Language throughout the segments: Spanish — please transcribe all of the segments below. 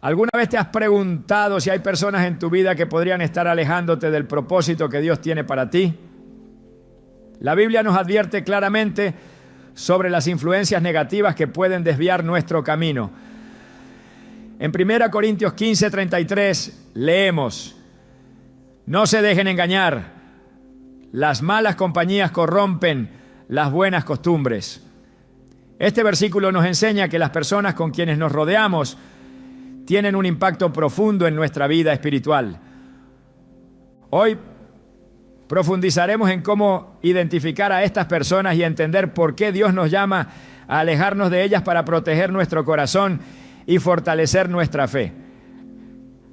¿Alguna vez te has preguntado si hay personas en tu vida que podrían estar alejándote del propósito que Dios tiene para ti? La Biblia nos advierte claramente sobre las influencias negativas que pueden desviar nuestro camino. En 1 Corintios 15:33 leemos: no se dejen engañar, las malas compañías corrompen las buenas costumbres. Este versículo nos enseña que las personas con quienes nos rodeamos tienen un impacto profundo en nuestra vida espiritual. Hoy profundizaremos en cómo identificar a estas personas y entender por qué Dios nos llama a alejarnos de ellas para proteger nuestro corazón y fortalecer nuestra fe.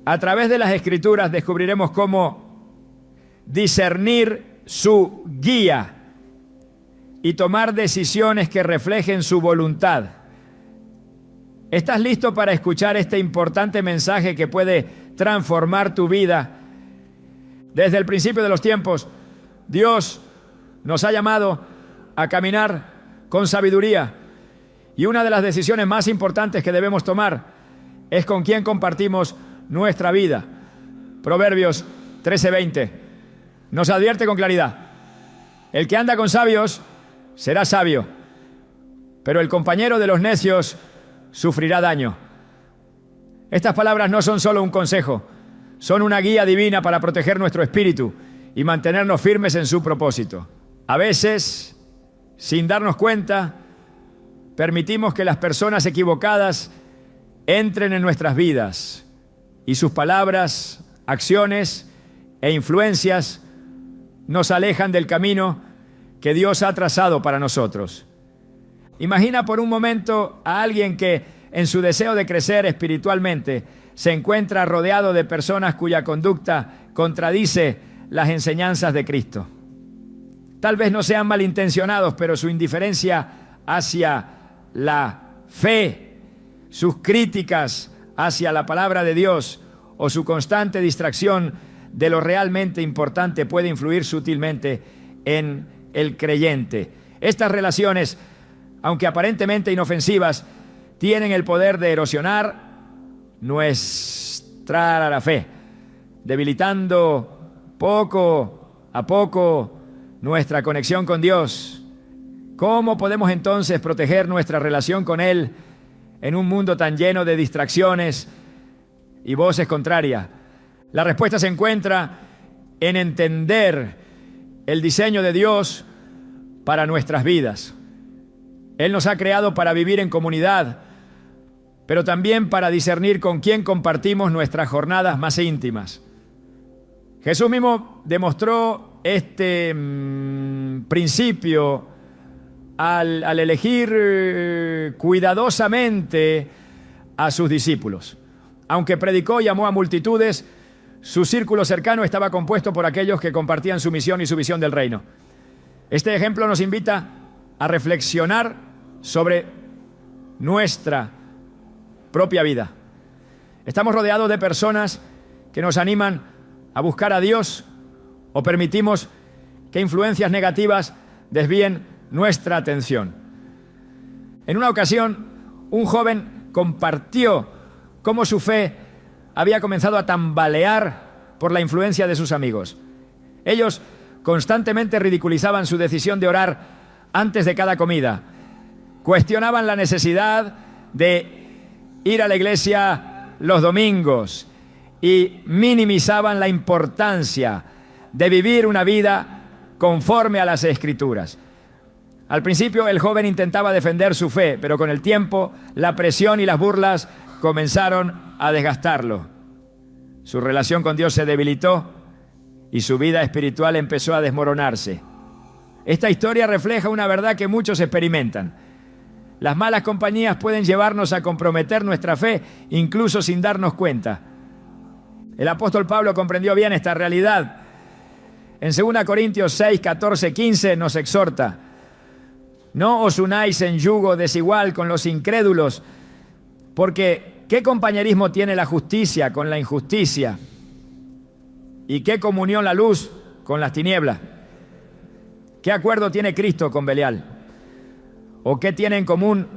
A través de las Escrituras descubriremos cómo discernir su guía y tomar decisiones que reflejen su voluntad. ¿Estás listo para escuchar este importante mensaje que puede transformar tu vida? Desde el principio de los tiempos, Dios nos ha llamado a caminar con sabiduría. Y una de las decisiones más importantes que debemos tomar es con quién compartimos nuestra vida. Proverbios 13:20 nos advierte con claridad: el que anda con sabios será sabio, pero el compañero de los necios sufrirá daño. Estas palabras no son solo un consejo, son una guía divina para proteger nuestro espíritu y mantenernos firmes en su propósito. A veces, sin darnos cuenta, permitimos que las personas equivocadas entren en nuestras vidas y sus palabras, acciones e influencias nos alejan del camino que Dios ha trazado para nosotros. Imagina por un momento a alguien que, en su deseo de crecer espiritualmente, se encuentra rodeado de personas cuya conducta contradice las enseñanzas de Cristo. Tal vez no sean malintencionados, pero su indiferencia hacia la fe, sus críticas hacia la palabra de Dios o su constante distracción de lo realmente importante puede influir sutilmente en el creyente. Estas relaciones, aunque aparentemente inofensivas, tienen el poder de erosionar nuestra fe, debilitando poco a poco nuestra conexión con Dios. ¿Cómo podemos entonces proteger nuestra relación con Él en un mundo tan lleno de distracciones y voces contrarias? La respuesta se encuentra en entender el diseño de Dios para nuestras vidas. Él nos ha creado para vivir en comunidad, pero también para discernir con quién compartimos nuestras jornadas más íntimas. Jesús mismo demostró este principio al elegir cuidadosamente a sus discípulos. Aunque predicó y llamó a multitudes, su círculo cercano estaba compuesto por aquellos que compartían su misión y su visión del reino. Este ejemplo nos invita a reflexionar sobre nuestra propia vida. ¿Estamos rodeados de personas que nos animan a buscar a Dios o permitimos que influencias negativas desvíen nuestra atención? En una ocasión, un joven compartió cómo su fe había comenzado a tambalear por la influencia de sus amigos. Ellos constantemente ridiculizaban su decisión de orar antes de cada comida. Cuestionaban la necesidad de ir a la iglesia los domingos y minimizaban la importancia de vivir una vida conforme a las Escrituras. Al principio el joven intentaba defender su fe, pero con el tiempo la presión y las burlas comenzaron a desgastarlo. Su relación con Dios se debilitó y su vida espiritual empezó a desmoronarse. Esta historia refleja una verdad que muchos experimentan. Las malas compañías pueden llevarnos a comprometer nuestra fe, incluso sin darnos cuenta. El apóstol Pablo comprendió bien esta realidad. En 2 Corintios 6, 14, 15 nos exhorta: no os unáis en yugo desigual con los incrédulos, porque ¿qué compañerismo tiene la justicia con la injusticia? ¿Y qué comunión la luz con las tinieblas? ¿Qué acuerdo tiene Cristo con Belial? ¿O qué tiene en común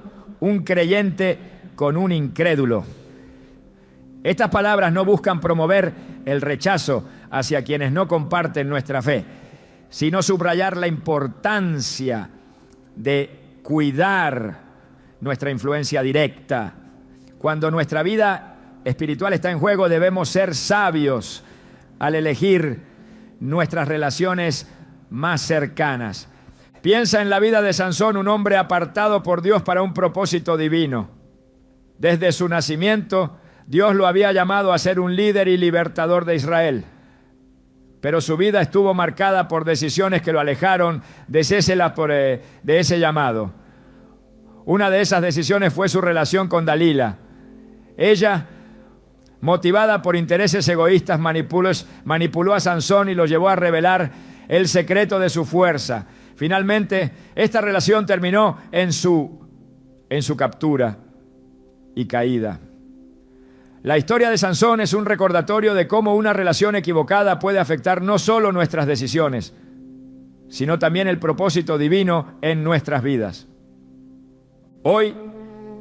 un creyente con un incrédulo? Estas palabras no buscan promover el rechazo hacia quienes no comparten nuestra fe, sino subrayar la importancia de cuidar nuestra influencia directa. Cuando nuestra vida espiritual está en juego, debemos ser sabios al elegir nuestras relaciones más cercanas. Piensa en la vida de Sansón, un hombre apartado por Dios para un propósito divino. Desde su nacimiento, Dios lo había llamado a ser un líder y libertador de Israel. Pero su vida estuvo marcada por decisiones que lo alejaron de ese llamado. Una de esas decisiones fue su relación con Dalila. Ella, motivada por intereses egoístas, manipuló a Sansón y lo llevó a revelar el secreto de su fuerza. Finalmente, esta relación terminó en su captura y caída. La historia de Sansón es un recordatorio de cómo una relación equivocada puede afectar no solo nuestras decisiones, sino también el propósito divino en nuestras vidas. Hoy,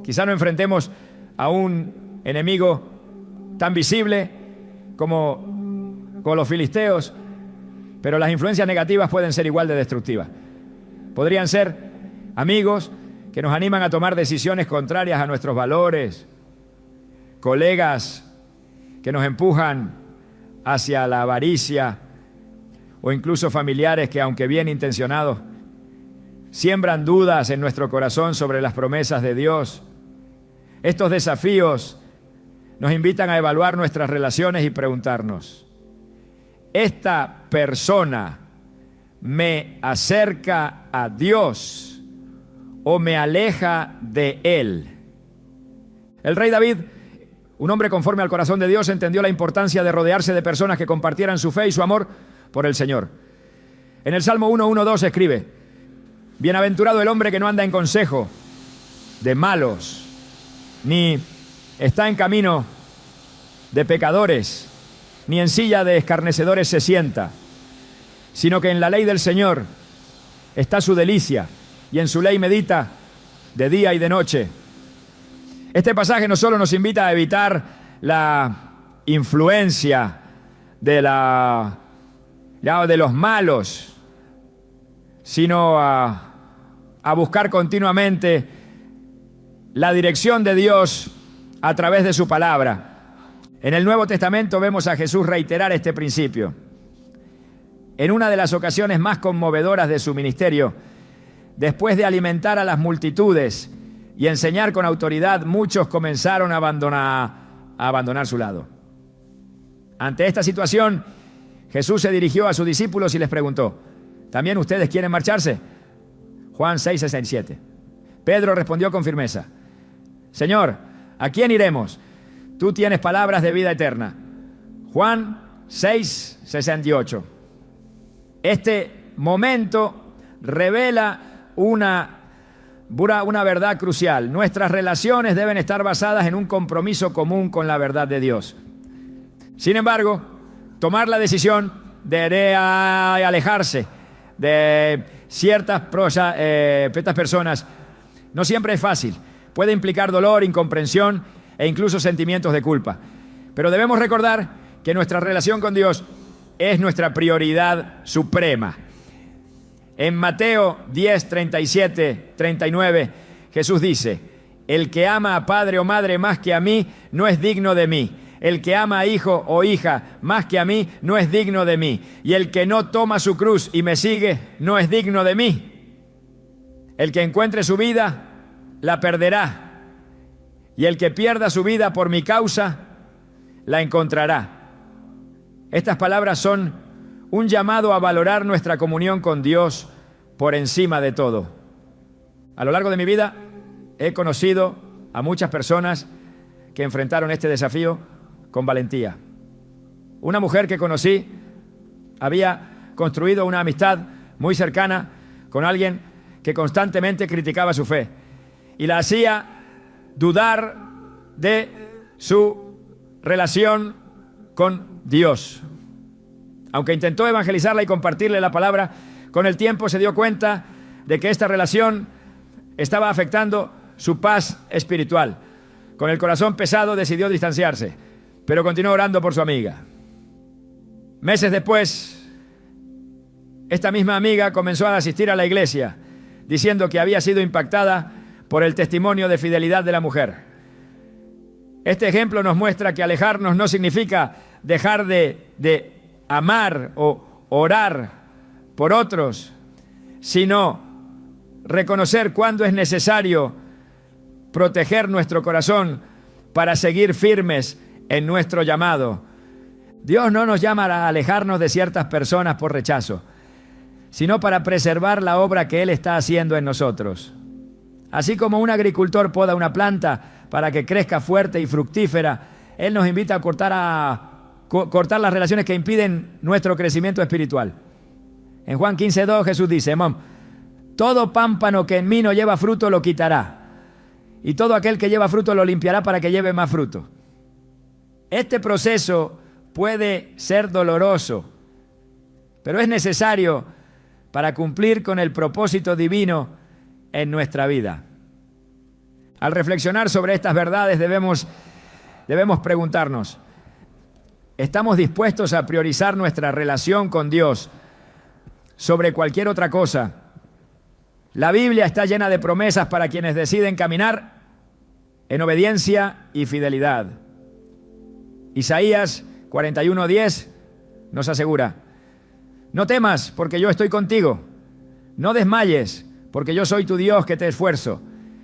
quizá no enfrentemos a un enemigo tan visible como los filisteos, pero las influencias negativas pueden ser igual de destructivas. Podrían ser amigos que nos animan a tomar decisiones contrarias a nuestros valores, colegas que nos empujan hacia la avaricia, o incluso familiares que, aunque bien intencionados, siembran dudas en nuestro corazón sobre las promesas de Dios. Estos desafíos nos invitan a evaluar nuestras relaciones y preguntarnos: ¿esta persona me acerca a Dios o me aleja de Él? El rey David, un hombre conforme al corazón de Dios, entendió la importancia de rodearse de personas que compartieran su fe y su amor por el Señor. En el Salmo 1:1-2 escribe: bienaventurado el hombre que no anda en consejo de malos, ni está en camino de pecadores, ni en silla de escarnecedores se sienta, sino que en la ley del Señor está su delicia, y en su ley medita de día y de noche. Este pasaje no solo nos invita a evitar la influencia de los malos, sino a buscar continuamente la dirección de Dios a través de su palabra. En el Nuevo Testamento vemos a Jesús reiterar este principio. En una de las ocasiones más conmovedoras de su ministerio, después de alimentar a las multitudes y enseñar con autoridad, muchos comenzaron a abandonar su lado. Ante esta situación, Jesús se dirigió a sus discípulos y les preguntó: ¿también ustedes quieren marcharse? Juan 6:67. Pedro respondió con firmeza: Señor, ¿a quién iremos? Tú tienes palabras de vida eterna. Juan 6:68. Este momento revela una verdad crucial. Nuestras relaciones deben estar basadas en un compromiso común con la verdad de Dios. Sin embargo, tomar la decisión de alejarse de ciertas personas no siempre es fácil. Puede implicar dolor, incomprensión e incluso sentimientos de culpa. Pero debemos recordar que nuestra relación con Dios es nuestra prioridad suprema. En Mateo 10, 37, 39, Jesús dice: el que ama a padre o madre más que a mí no es digno de mí. El que ama a hijo o hija más que a mí no es digno de mí. Y el que no toma su cruz y me sigue no es digno de mí. El que encuentre su vida la perderá. Y el que pierda su vida por mi causa la encontrará. Estas palabras son un llamado a valorar nuestra comunión con Dios por encima de todo. A lo largo de mi vida he conocido a muchas personas que enfrentaron este desafío con valentía. Una mujer que conocí había construido una amistad muy cercana con alguien que constantemente criticaba su fe y la hacía dudar de su relación con Dios. Aunque intentó evangelizarla y compartirle la palabra, con el tiempo se dio cuenta de que esta relación estaba afectando su paz espiritual. Con el corazón pesado decidió distanciarse. pero continuó orando por su amiga. Meses después, esta misma amiga comenzó a asistir a la iglesia, diciendo que había sido impactada por el testimonio de fidelidad de la mujer. Este ejemplo nos muestra que alejarnos no significa dejar de amar o orar por otros, sino reconocer cuándo es necesario proteger nuestro corazón para seguir firmes en nuestro llamado. Dios no nos llama a alejarnos de ciertas personas por rechazo, sino para preservar la obra que Él está haciendo en nosotros. Así como un agricultor poda una planta para que crezca fuerte y fructífera, Él nos invita a cortar las relaciones que impiden nuestro crecimiento espiritual. En Juan 15:2 Jesús dice: todo pámpano que en mí no lleva fruto lo quitará, y todo aquel que lleva fruto lo limpiará para que lleve más fruto. Este proceso puede ser doloroso, pero es necesario para cumplir con el propósito divino en nuestra vida. Al reflexionar sobre estas verdades debemos preguntarnos: ¿estamos dispuestos a priorizar nuestra relación con Dios sobre cualquier otra cosa? La Biblia está llena de promesas para quienes deciden caminar en obediencia y fidelidad. Isaías 41:10 nos asegura: no temas, porque yo estoy contigo. No desmayes, porque yo soy tu Dios que te esfuerzo.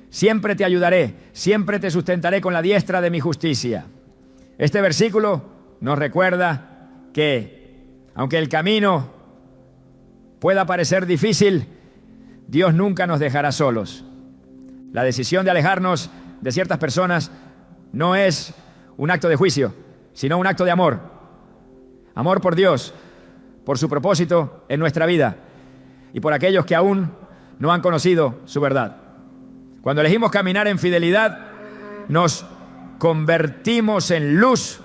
Siempre te ayudaré, siempre te sustentaré con la diestra de mi justicia. Este versículo nos recuerda que, aunque el camino pueda parecer difícil, Dios nunca nos dejará solos. La decisión de alejarnos de ciertas personas no es un acto de juicio, sino un acto de amor. Amor por Dios, por su propósito en nuestra vida y por aquellos que aún no han conocido su verdad. Cuando elegimos caminar en fidelidad, nos convertimos en luz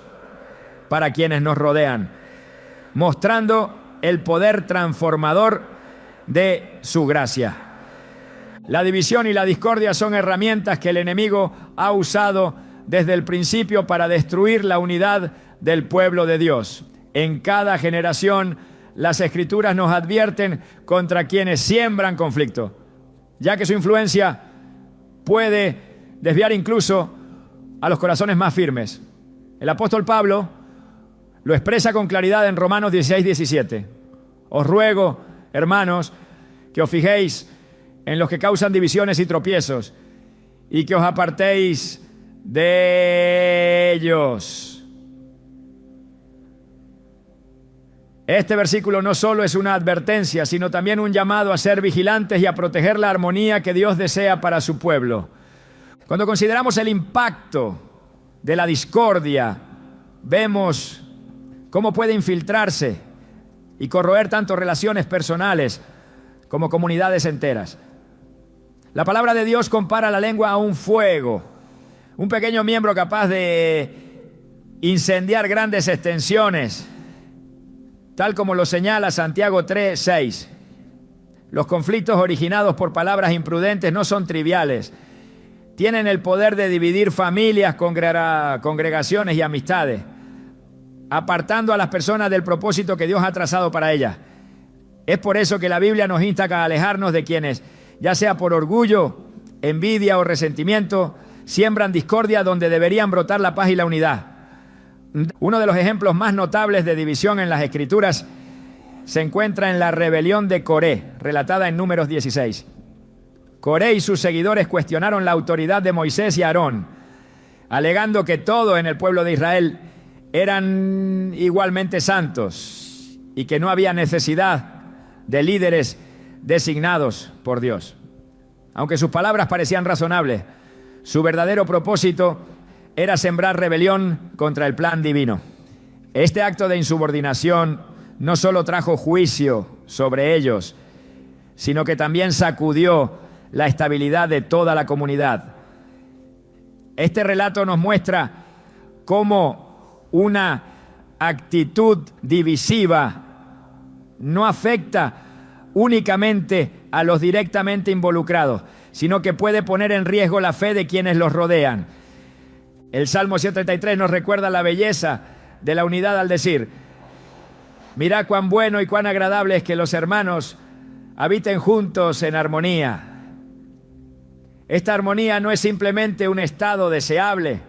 para quienes nos rodean, mostrando el poder transformador de su gracia. La división y la discordia son herramientas que el enemigo ha usado desde el principio para destruir la unidad del pueblo de Dios. En cada generación, las Escrituras nos advierten contra quienes siembran conflicto, ya que su influencia puede desviar incluso a los corazones más firmes. El apóstol Pablo lo expresa con claridad en Romanos 16:17. Os ruego, hermanos, que os fijéis en los que causan divisiones y tropiezos, y que os apartéis de ellos. Este versículo no solo es una advertencia, sino también un llamado a ser vigilantes y a proteger la armonía que Dios desea para su pueblo. Cuando consideramos el impacto de la discordia, vemos cómo puede infiltrarse y corroer tanto relaciones personales como comunidades enteras. La palabra de Dios compara la lengua a un fuego, un pequeño miembro capaz de incendiar grandes extensiones, tal como lo señala Santiago 3:6. Los conflictos originados por palabras imprudentes no son triviales. Tienen el poder de dividir familias, congregaciones y amistades, apartando a las personas del propósito que Dios ha trazado para ellas. Es por eso que la Biblia nos insta a alejarnos de quienes, ya sea por orgullo, envidia o resentimiento, siembran discordia donde deberían brotar la paz y la unidad. Uno de los ejemplos más notables de división en las Escrituras se encuentra en la rebelión de Coré, relatada en Números 16. Coré y sus seguidores cuestionaron la autoridad de Moisés y Aarón, alegando que todos en el pueblo de Israel eran igualmente santos y que no había necesidad de líderes designados por Dios. Aunque sus palabras parecían razonables, su verdadero propósito era sembrar rebelión contra el plan divino. Este acto de insubordinación no solo trajo juicio sobre ellos, sino que también sacudió la estabilidad de toda la comunidad. Este relato nos muestra cómo una actitud divisiva no afecta únicamente a los directamente involucrados, sino que puede poner en riesgo la fe de quienes los rodean. El Salmo 133 nos recuerda la belleza de la unidad al decir: mirá cuán bueno y cuán agradable es que los hermanos habiten juntos en armonía. Esta armonía no es simplemente un estado deseable,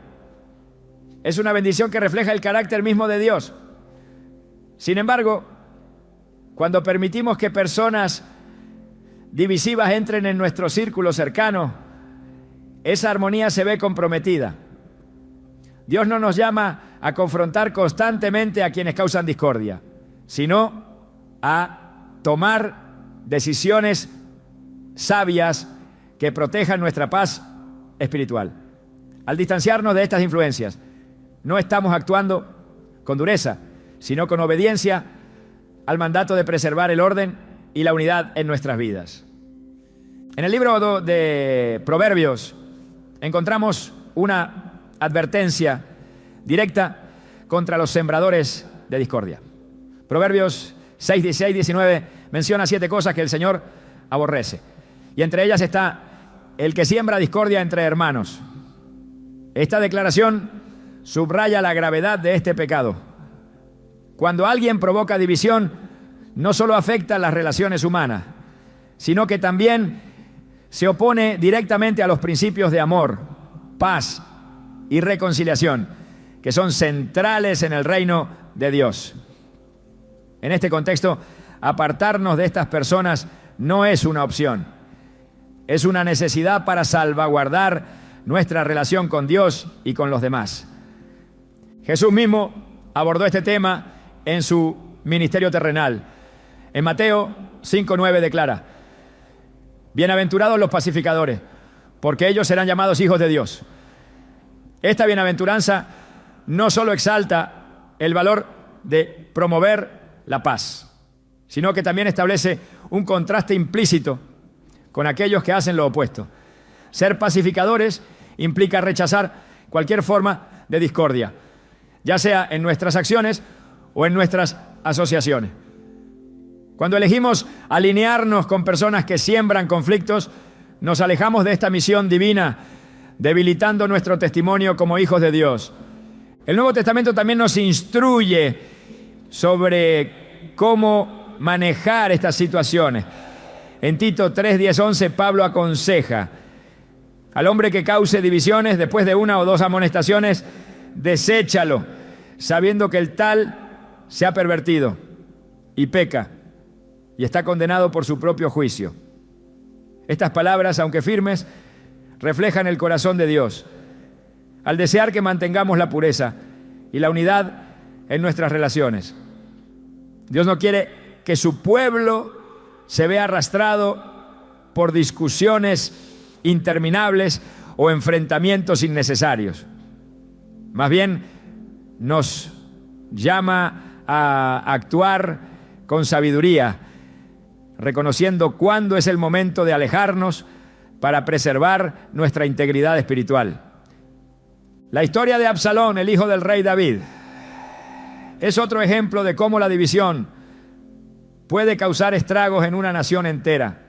es una bendición que refleja el carácter mismo de Dios. Sin embargo, cuando permitimos que personas divisivas entren en nuestro círculo cercano, esa armonía se ve comprometida. Dios no nos llama a confrontar constantemente a quienes causan discordia, sino a tomar decisiones sabias que protejan nuestra paz espiritual. Al distanciarnos de estas influencias, no estamos actuando con dureza, sino con obediencia al mandato de preservar el orden y la unidad en nuestras vidas. En el libro de Proverbios encontramos una advertencia directa contra los sembradores de discordia. Proverbios 6, 16, 19 menciona 7 cosas que el Señor aborrece. Y entre ellas está el que siembra discordia entre hermanos. Esta declaración subraya la gravedad de este pecado. Cuando alguien provoca división, no solo afecta las relaciones humanas, sino que también se opone directamente a los principios de amor, paz y reconciliación, que son centrales en el reino de Dios. En este contexto, apartarnos de estas personas no es una opción, es una necesidad para salvaguardar nuestra relación con Dios y con los demás. Jesús mismo abordó este tema en su ministerio terrenal. En Mateo 5:9 declara: bienaventurados los pacificadores, porque ellos serán llamados hijos de Dios. Esta bienaventuranza no solo exalta el valor de promover la paz, sino que también establece un contraste implícito con aquellos que hacen lo opuesto. Ser pacificadores implica rechazar cualquier forma de discordia, ya sea en nuestras acciones o en nuestras asociaciones. Cuando elegimos alinearnos con personas que siembran conflictos, nos alejamos de esta misión divina, debilitando nuestro testimonio como hijos de Dios. El Nuevo Testamento también nos instruye sobre cómo manejar estas situaciones. En Tito 3, 10, 11, Pablo aconseja: al hombre que cause divisiones, después de 1 o 2 amonestaciones, deséchalo, sabiendo que el tal se ha pervertido y peca, y está condenado por su propio juicio. Estas palabras, aunque firmes, reflejan el corazón de Dios, al desear que mantengamos la pureza y la unidad en nuestras relaciones. Dios no quiere que su pueblo se vea arrastrado por discusiones interminables o enfrentamientos innecesarios. Más bien, nos llama a actuar con sabiduría, reconociendo cuándo es el momento de alejarnos para preservar nuestra integridad espiritual. La historia de Absalón, el hijo del rey David, es otro ejemplo de cómo la división puede causar estragos en una nación entera.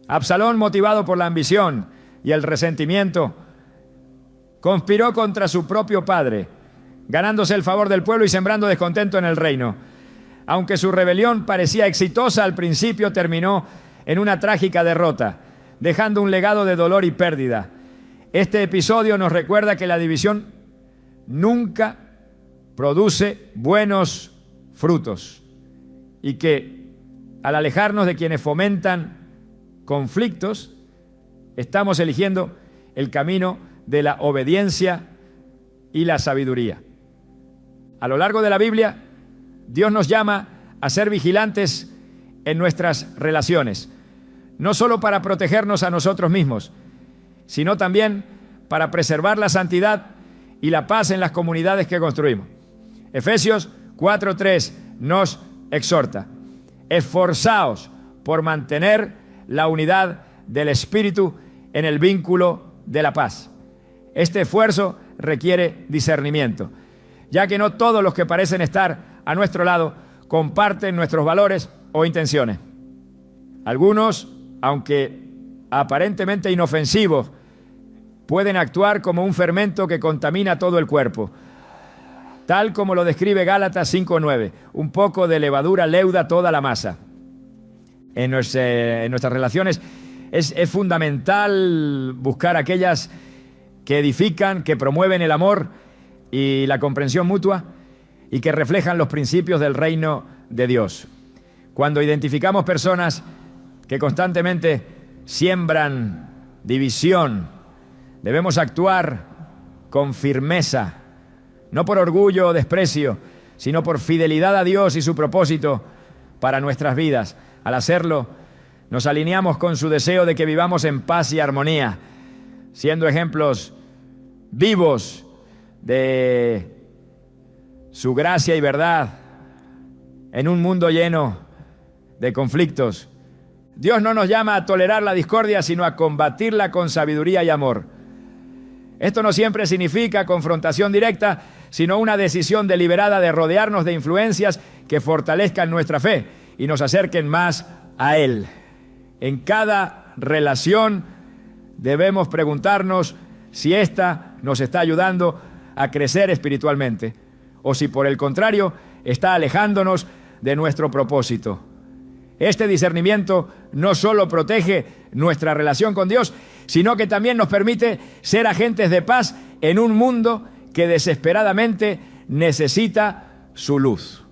Absalón, motivado por la ambición y el resentimiento, conspiró contra su propio padre, ganándose el favor del pueblo y sembrando descontento en el reino. Aunque su rebelión parecía exitosa al principio, terminó en una trágica derrota, dejando un legado de dolor y pérdida. Este episodio nos recuerda que la división nunca produce buenos frutos y que al alejarnos de quienes fomentan conflictos, estamos eligiendo el camino de la obediencia y la sabiduría. A lo largo de la Biblia, Dios nos llama a ser vigilantes en nuestras relaciones, no solo para protegernos a nosotros mismos, sino también para preservar la santidad y la paz en las comunidades que construimos. Efesios 4:3 nos exhorta: esforzaos por mantener la unidad del Espíritu en el vínculo de la paz. Este esfuerzo requiere discernimiento, ya que no todos los que parecen estar a nuestro lado comparten nuestros valores o intenciones. Algunos, aunque aparentemente inofensivos, pueden actuar como un fermento que contamina todo el cuerpo. Tal como lo describe Gálatas 5:9. Un poco de levadura leuda toda la masa. En nuestras relaciones es fundamental buscar aquellas que edifican, que promueven el amor y la comprensión mutua y que reflejan los principios del reino de Dios. Cuando identificamos personas que constantemente siembran división, debemos actuar con firmeza, no por orgullo o desprecio, sino por fidelidad a Dios y su propósito para nuestras vidas. Al hacerlo, nos alineamos con su deseo de que vivamos en paz y armonía, siendo ejemplos vivos de su gracia y verdad en un mundo lleno de conflictos. Dios no nos llama a tolerar la discordia, sino a combatirla con sabiduría y amor. Esto no siempre significa confrontación directa, sino una decisión deliberada de rodearnos de influencias que fortalezcan nuestra fe y nos acerquen más a Él. En cada relación debemos preguntarnos si ésta nos está ayudando a crecer espiritualmente o si por el contrario está alejándonos de nuestro propósito. Este discernimiento no solo protege nuestra relación con Dios, sino que también nos permite ser agentes de paz en un mundo que desesperadamente necesita su luz.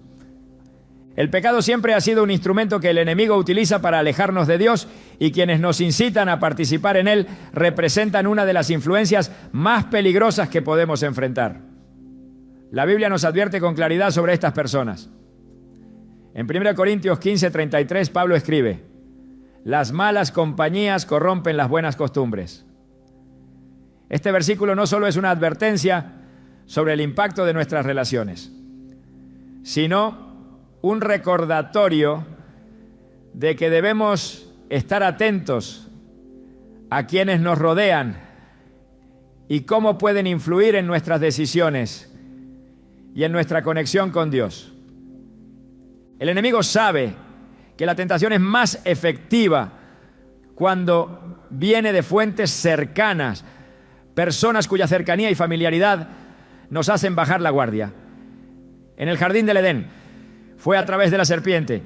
El pecado siempre ha sido un instrumento que el enemigo utiliza para alejarnos de Dios, y quienes nos incitan a participar en él representan una de las influencias más peligrosas que podemos enfrentar. La Biblia nos advierte con claridad sobre estas personas. En 1 Corintios 15:33, Pablo escribe: las malas compañías corrompen las buenas costumbres. Este versículo no solo es una advertencia sobre el impacto de nuestras relaciones, sino un recordatorio de que debemos estar atentos a quienes nos rodean y cómo pueden influir en nuestras decisiones y en nuestra conexión con Dios. El enemigo sabe que la tentación es más efectiva cuando viene de fuentes cercanas, personas cuya cercanía y familiaridad nos hacen bajar la guardia. En el jardín del Edén fue a través de la serpiente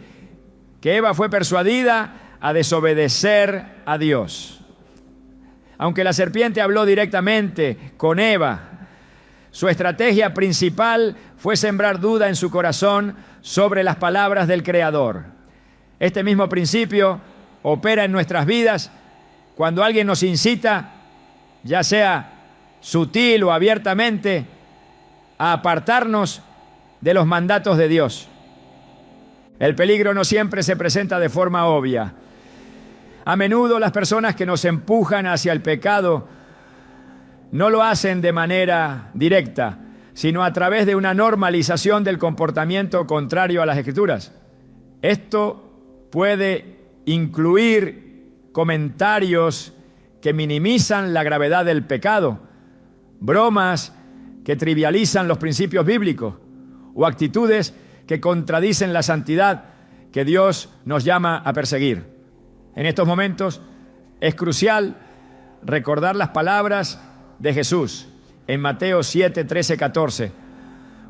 que Eva fue persuadida a desobedecer a Dios. Aunque la serpiente habló directamente con Eva, su estrategia principal fue sembrar duda en su corazón sobre las palabras del Creador. Este mismo principio opera en nuestras vidas cuando alguien nos incita, ya sea sutil o abiertamente, a apartarnos de los mandatos de Dios. El peligro no siempre se presenta de forma obvia. A menudo las personas que nos empujan hacia el pecado no lo hacen de manera directa, sino a través de una normalización del comportamiento contrario a las Escrituras. Esto puede incluir comentarios que minimizan la gravedad del pecado, bromas que trivializan los principios bíblicos o actitudes que contradicen la santidad que Dios nos llama a perseguir. En estos momentos es crucial recordar las palabras de Jesús en Mateo 7, 13, 14,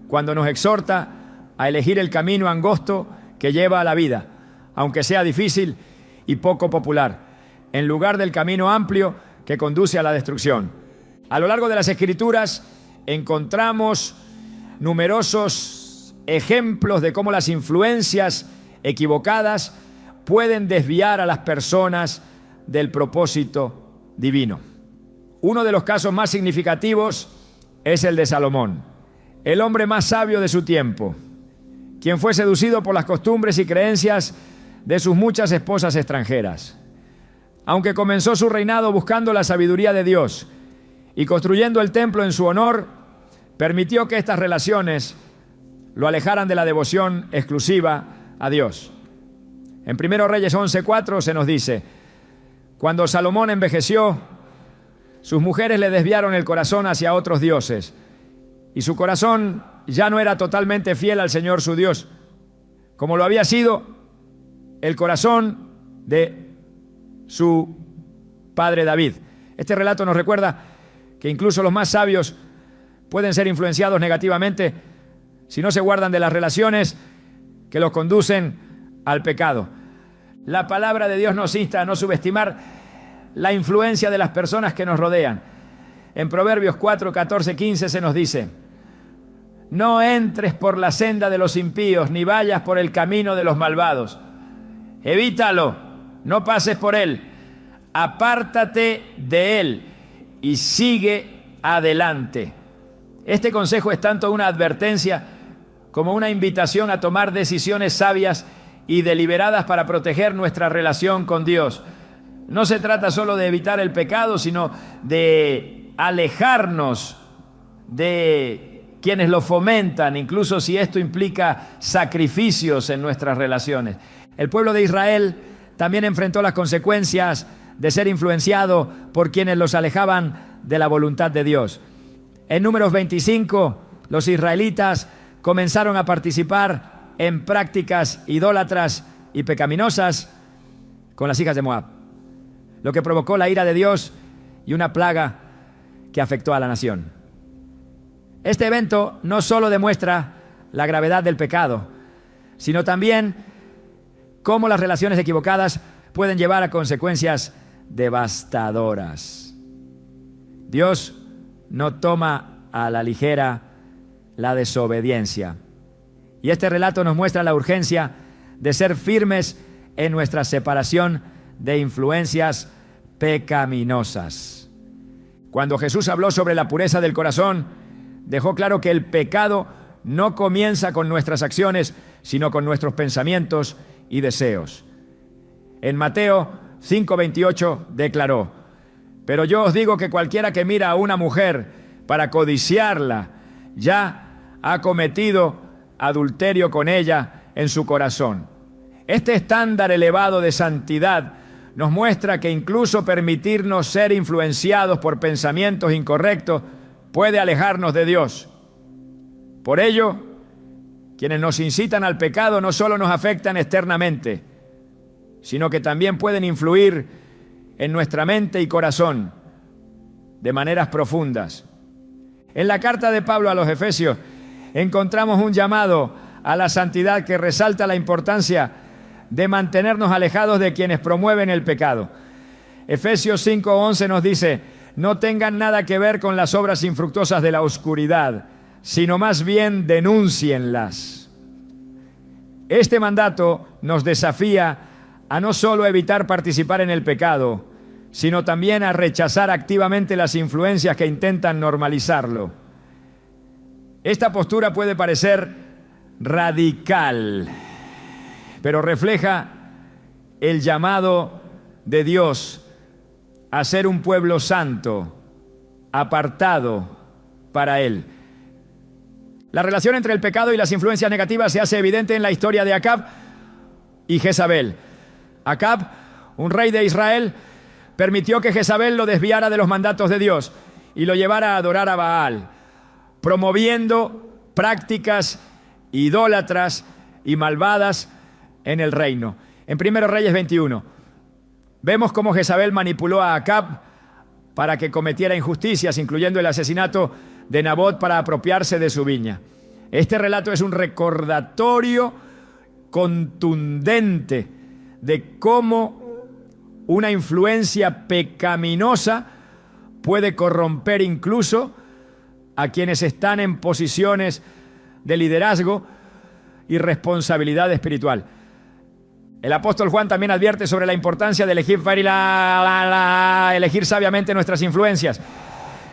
cuando nos exhorta a elegir el camino angosto que lleva a la vida, aunque sea difícil y poco popular, en lugar del camino amplio que conduce a la destrucción. A lo largo de las Escrituras encontramos numerosos ejemplos de cómo las influencias equivocadas pueden desviar a las personas del propósito divino. Uno de los casos más significativos es el de Salomón, el hombre más sabio de su tiempo, quien fue seducido por las costumbres y creencias de sus muchas esposas extranjeras. Aunque comenzó su reinado buscando la sabiduría de Dios y construyendo el templo en su honor, permitió que estas relaciones lo alejaran de la devoción exclusiva a Dios. En 1 Reyes 11:4 se nos dice: cuando Salomón envejeció, sus mujeres le desviaron el corazón hacia otros dioses, y su corazón ya no era totalmente fiel al Señor su Dios, como lo había sido el corazón de su padre David. Este relato nos recuerda que incluso los más sabios pueden ser influenciados negativamente si no se guardan de las relaciones que los conducen al pecado. La palabra de Dios nos insta a no subestimar la influencia de las personas que nos rodean. En Proverbios 4, 14, 15 se nos dice: no entres por la senda de los impíos, ni vayas por el camino de los malvados. Evítalo, no pases por él. Apártate de él y sigue adelante. Este consejo es tanto una advertencia como una invitación a tomar decisiones sabias y deliberadas para proteger nuestra relación con Dios. No se trata solo de evitar el pecado, sino de alejarnos de quienes lo fomentan, incluso si esto implica sacrificios en nuestras relaciones. El pueblo de Israel también enfrentó las consecuencias de ser influenciado por quienes los alejaban de la voluntad de Dios. En Números 25, los israelitas comenzaron a participar en prácticas idólatras y pecaminosas con las hijas de Moab, lo que provocó la ira de Dios y una plaga que afectó a la nación. Este evento no solo demuestra la gravedad del pecado, sino también cómo las relaciones equivocadas pueden llevar a consecuencias devastadoras. Dios no toma a la ligera la desobediencia. Y este relato nos muestra la urgencia de ser firmes en nuestra separación de influencias pecaminosas. Cuando Jesús habló sobre la pureza del corazón, dejó claro que el pecado no comienza con nuestras acciones, sino con nuestros pensamientos y deseos. En Mateo 5:28 declaró: pero yo os digo que cualquiera que mira a una mujer para codiciarla, ya ha cometido adulterio con ella en su corazón. Este estándar elevado de santidad nos muestra que incluso permitirnos ser influenciados por pensamientos incorrectos puede alejarnos de Dios. Por ello, quienes nos incitan al pecado no solo nos afectan externamente, sino que también pueden influir en nuestra mente y corazón de maneras profundas. En la carta de Pablo a los Efesios encontramos un llamado a la santidad que resalta la importancia de mantenernos alejados de quienes promueven el pecado. Efesios 5:11 nos dice: no tengan nada que ver con las obras infructuosas de la oscuridad, sino más bien denúncienlas. Este mandato nos desafía a no solo evitar participar en el pecado, sino también a rechazar activamente las influencias que intentan normalizarlo. Esta postura puede parecer radical, pero refleja el llamado de Dios a ser un pueblo santo, apartado para Él. La relación entre el pecado y las influencias negativas se hace evidente en la historia de Acab y Jezabel. Acab, un rey de Israel, permitió que Jezabel lo desviara de los mandatos de Dios y lo llevara a adorar a Baal, promoviendo prácticas idólatras y malvadas en el reino. En 1 Reyes 21, vemos cómo Jezabel manipuló a Acab para que cometiera injusticias, incluyendo el asesinato de Nabot para apropiarse de su viña. Este relato es un recordatorio contundente de cómo una influencia pecaminosa puede corromper incluso a quienes están en posiciones de liderazgo y responsabilidad espiritual. El apóstol Juan también advierte sobre la importancia de elegir sabiamente nuestras influencias.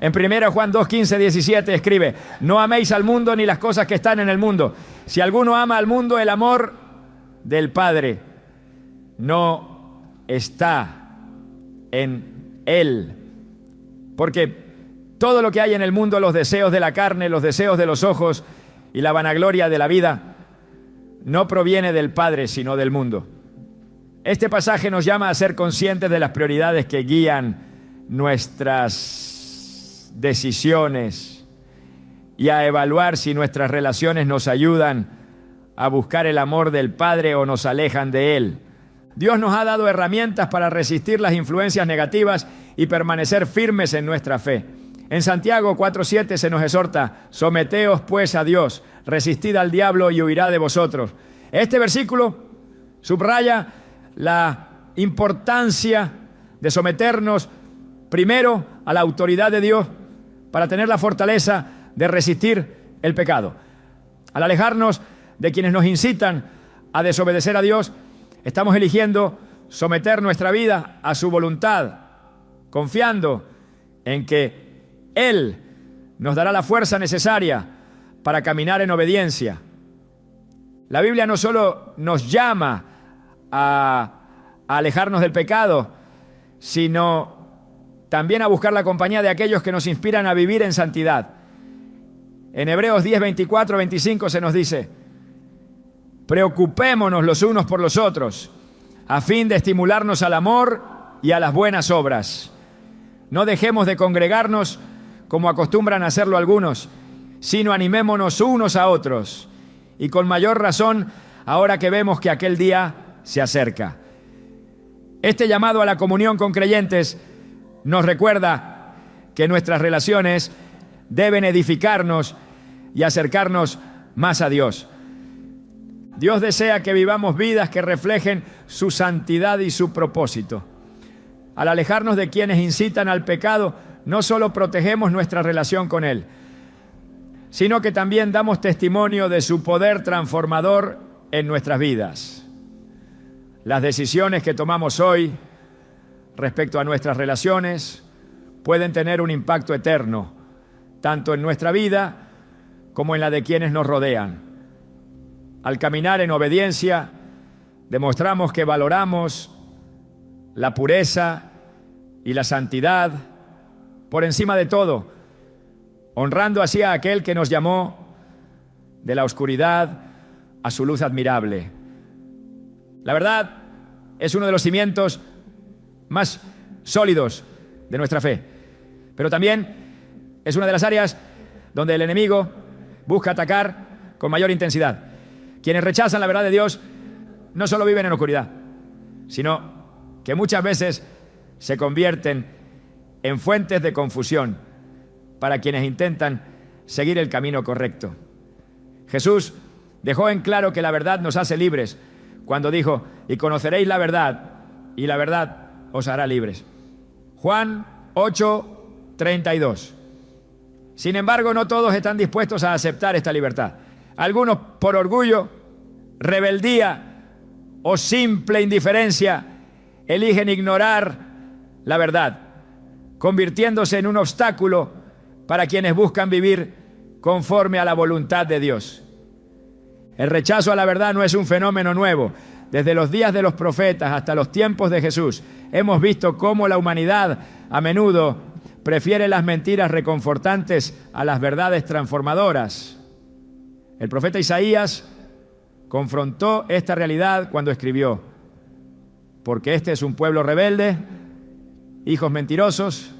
En 1 Juan 2, 15, 17 escribe: no améis al mundo ni las cosas que están en el mundo. Si alguno ama al mundo, el amor del Padre no está en él. Porque todo lo que hay en el mundo, los deseos de la carne, los deseos de los ojos y la vanagloria de la vida, no proviene del Padre, sino del mundo. Este pasaje nos llama a ser conscientes de las prioridades que guían nuestras decisiones y a evaluar si nuestras relaciones nos ayudan a buscar el amor del Padre o nos alejan de Él. Dios nos ha dado herramientas para resistir las influencias negativas y permanecer firmes en nuestra fe. En Santiago 4:7 se nos exhorta: someteos pues a Dios, resistid al diablo y huirá de vosotros. Este versículo subraya la importancia de someternos primero a la autoridad de Dios para tener la fortaleza de resistir el pecado. Al alejarnos de quienes nos incitan a desobedecer a Dios, estamos eligiendo someter nuestra vida a su voluntad, confiando en que Él nos dará la fuerza necesaria para caminar en obediencia. La Biblia no solo nos llama a alejarnos del pecado, sino también a buscar la compañía de aquellos que nos inspiran a vivir en santidad. En Hebreos 10, 24, 25 se nos dice: preocupémonos los unos por los otros, a fin de estimularnos al amor y a las buenas obras. No dejemos de congregarnos como acostumbran a hacerlo algunos, sino animémonos unos a otros, y con mayor razón ahora que vemos que aquel día se acerca. Este llamado a la comunión con creyentes nos recuerda que nuestras relaciones deben edificarnos y acercarnos más a Dios. Dios desea que vivamos vidas que reflejen su santidad y su propósito. Al alejarnos de quienes incitan al pecado, no solo protegemos nuestra relación con Él, sino que también damos testimonio de su poder transformador en nuestras vidas. Las decisiones que tomamos hoy respecto a nuestras relaciones pueden tener un impacto eterno, tanto en nuestra vida como en la de quienes nos rodean. Al caminar en obediencia, demostramos que valoramos la pureza y la santidad por encima de todo, honrando así a aquel que nos llamó de la oscuridad a su luz admirable. La verdad es uno de los cimientos más sólidos de nuestra fe, pero también es una de las áreas donde el enemigo busca atacar con mayor intensidad. Quienes rechazan la verdad de Dios no solo viven en oscuridad, sino que muchas veces se convierten en fuentes de confusión para quienes intentan seguir el camino correcto. Jesús dejó en claro que la verdad nos hace libres cuando dijo: y conoceréis la verdad, y la verdad os hará libres. Juan 8:32. Sin embargo, no todos están dispuestos a aceptar esta libertad. Algunos, por orgullo, rebeldía o simple indiferencia, eligen ignorar la verdad, convirtiéndose en un obstáculo para quienes buscan vivir conforme a la voluntad de Dios. El rechazo a la verdad no es un fenómeno nuevo. Desde los días de los profetas hasta los tiempos de Jesús, hemos visto cómo la humanidad a menudo prefiere las mentiras reconfortantes a las verdades transformadoras. El profeta Isaías confrontó esta realidad cuando escribió: porque este es un pueblo rebelde, hijos mentirosos,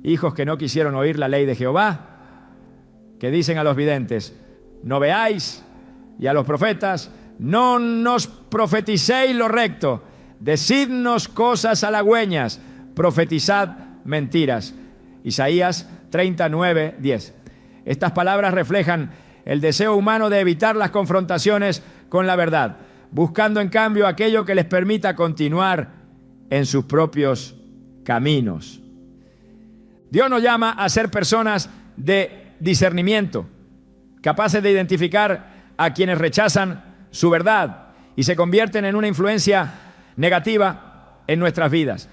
hijos que no quisieron oír la ley de Jehová, que dicen a los videntes: no veáis, y a los profetas: no nos profeticéis lo recto, decidnos cosas halagüeñas, profetizad mentiras. Isaías 39:10. Estas palabras reflejan el deseo humano de evitar las confrontaciones con la verdad, buscando en cambio aquello que les permita continuar en sus propios caminos. Dios nos llama a ser personas de discernimiento, capaces de identificar a quienes rechazan su verdad y se convierten en una influencia negativa en nuestras vidas.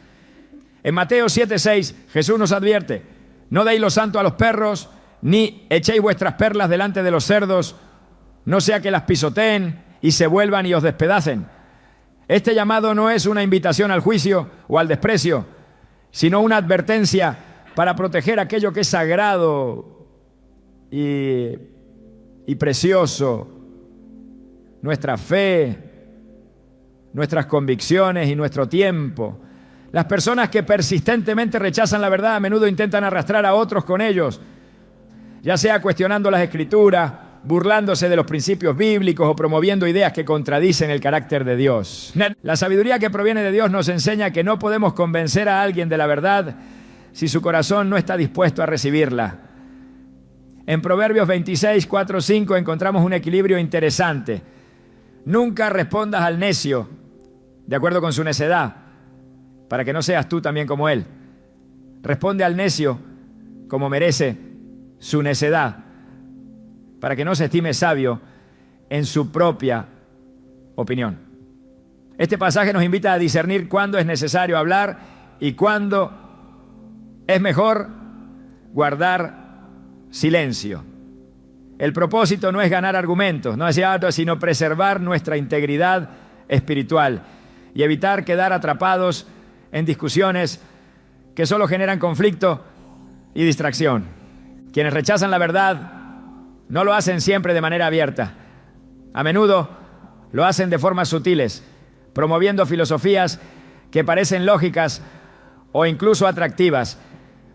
En Mateo 7:6, Jesús nos advierte: no deis lo santo a los perros, ni echéis vuestras perlas delante de los cerdos, no sea que las pisoteen y se vuelvan y os despedacen. Este llamado no es una invitación al juicio o al desprecio, sino una advertencia para proteger aquello que es sagrado y precioso: nuestra fe, nuestras convicciones y nuestro tiempo. Las personas que persistentemente rechazan la verdad a menudo intentan arrastrar a otros con ellos, ya sea cuestionando las Escrituras, burlándose de los principios bíblicos o promoviendo ideas que contradicen el carácter de Dios. La sabiduría que proviene de Dios nos enseña que no podemos convencer a alguien de la verdad si su corazón no está dispuesto a recibirla. En Proverbios 26, 4, 5 encontramos un equilibrio interesante. Nunca respondas al necio de acuerdo con su necedad, para que no seas tú también como él. Responde al necio como merece su necedad, para que no se estime sabio en su propia opinión. Este pasaje nos invita a discernir cuándo es necesario hablar y cuándo es mejor guardar silencio. El propósito no es ganar argumentos, no es otro, sino preservar nuestra integridad espiritual y evitar quedar atrapados en discusiones que solo generan conflicto y distracción. Quienes rechazan la verdad no lo hacen siempre de manera abierta. A menudo lo hacen de formas sutiles, promoviendo filosofías que parecen lógicas o incluso atractivas,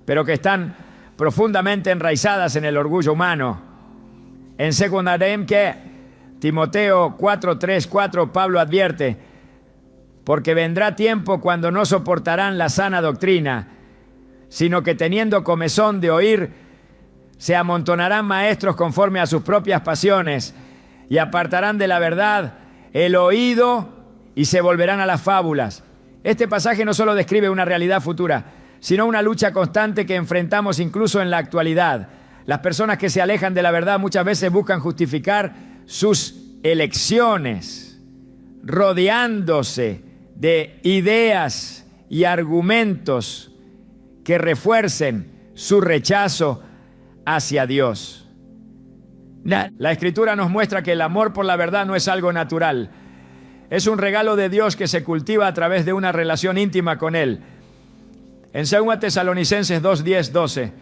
pero que están profundamente enraizadas en el orgullo humano. En 2 Timoteo 4:3-4 Pablo advierte: porque vendrá tiempo cuando no soportarán la sana doctrina, sino que teniendo comezón de oír, se amontonarán maestros conforme a sus propias pasiones y apartarán de la verdad el oído y se volverán a las fábulas. Este pasaje no solo describe una realidad futura, sino una lucha constante que enfrentamos incluso en la actualidad. Las personas que se alejan de la verdad muchas veces buscan justificar sus elecciones, rodeándose de ideas y argumentos que refuercen su rechazo hacia Dios. La Escritura nos muestra que el amor por la verdad no es algo natural. Es un regalo de Dios que se cultiva a través de una relación íntima con Él. En 2 Tesalonicenses 2:10-12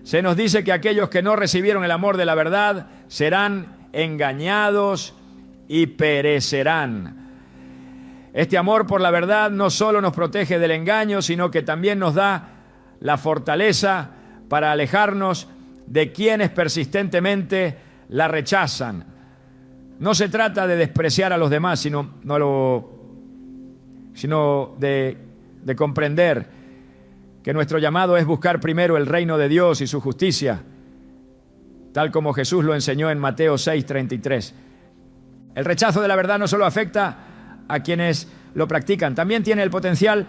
se nos dice que aquellos que no recibieron el amor de la verdad serán engañados y perecerán. Este amor por la verdad no solo nos protege del engaño, sino que también nos da la fortaleza para alejarnos de quienes persistentemente la rechazan. No se trata de despreciar a los demás, sino de comprender que nuestro llamado es buscar primero el reino de Dios y su justicia, tal como Jesús lo enseñó en Mateo 6:33. El rechazo de la verdad no solo afecta a quienes lo practican, también tiene el potencial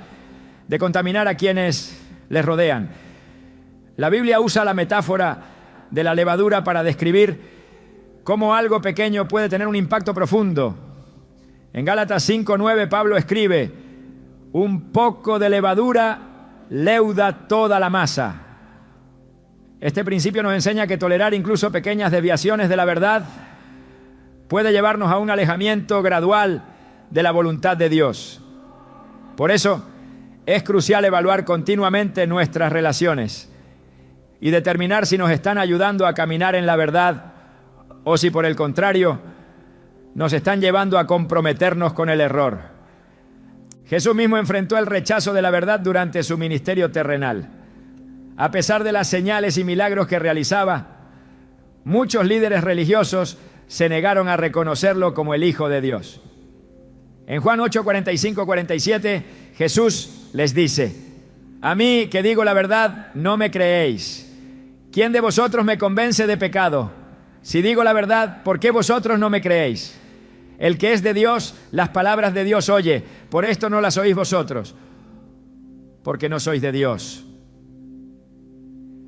de contaminar a quienes les rodean. La Biblia usa la metáfora de la levadura para describir cómo algo pequeño puede tener un impacto profundo. En Gálatas 5:9 Pablo escribe: un poco de levadura leuda toda la masa. Este principio nos enseña que tolerar incluso pequeñas desviaciones de la verdad puede llevarnos a un alejamiento gradual de la voluntad de Dios. Por eso es crucial evaluar continuamente nuestras relaciones y determinar si nos están ayudando a caminar en la verdad o si por el contrario nos están llevando a comprometernos con el error. Jesús mismo enfrentó el rechazo de la verdad durante su ministerio terrenal. A pesar de las señales y milagros que realizaba, muchos líderes religiosos se negaron a reconocerlo como el Hijo de Dios. En Juan 8:45-47, Jesús les dice: a mí, que digo la verdad, no me creéis. ¿Quién de vosotros me convence de pecado? Si digo la verdad, ¿por qué vosotros no me creéis? El que es de Dios, las palabras de Dios oye. Por esto no las oís vosotros, porque no sois de Dios.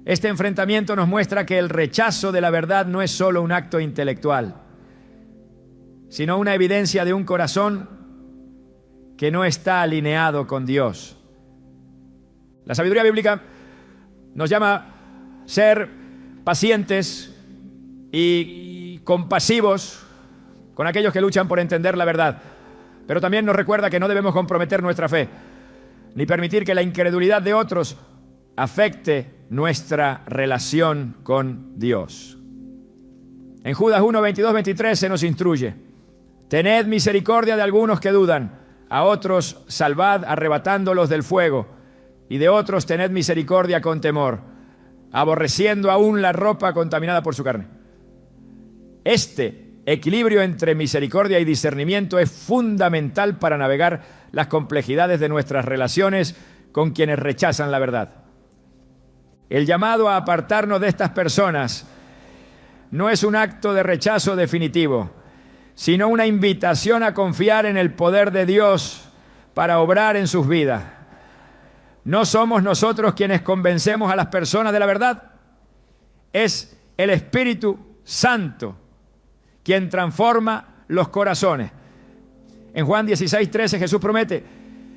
Este enfrentamiento nos muestra que el rechazo de la verdad no es solo un acto intelectual, sino una evidencia de un corazón que no está alineado con Dios. La sabiduría bíblica nos llama a ser pacientes y compasivos con aquellos que luchan por entender la verdad, pero también nos recuerda que no debemos comprometer nuestra fe, ni permitir que la incredulidad de otros afecte nuestra relación con Dios. En Judas 1:22-23 se nos instruye: tened misericordia de algunos que dudan, a otros salvad arrebatándolos del fuego, y de otros tened misericordia con temor, aborreciendo aún la ropa contaminada por su carne. Este equilibrio entre misericordia y discernimiento es fundamental para navegar las complejidades de nuestras relaciones con quienes rechazan la verdad. El llamado a apartarnos de estas personas no es un acto de rechazo definitivo, sino una invitación a confiar en el poder de Dios para obrar en sus vidas. No somos nosotros quienes convencemos a las personas de la verdad, es el Espíritu Santo quien transforma los corazones. En Juan 16:13 Jesús promete: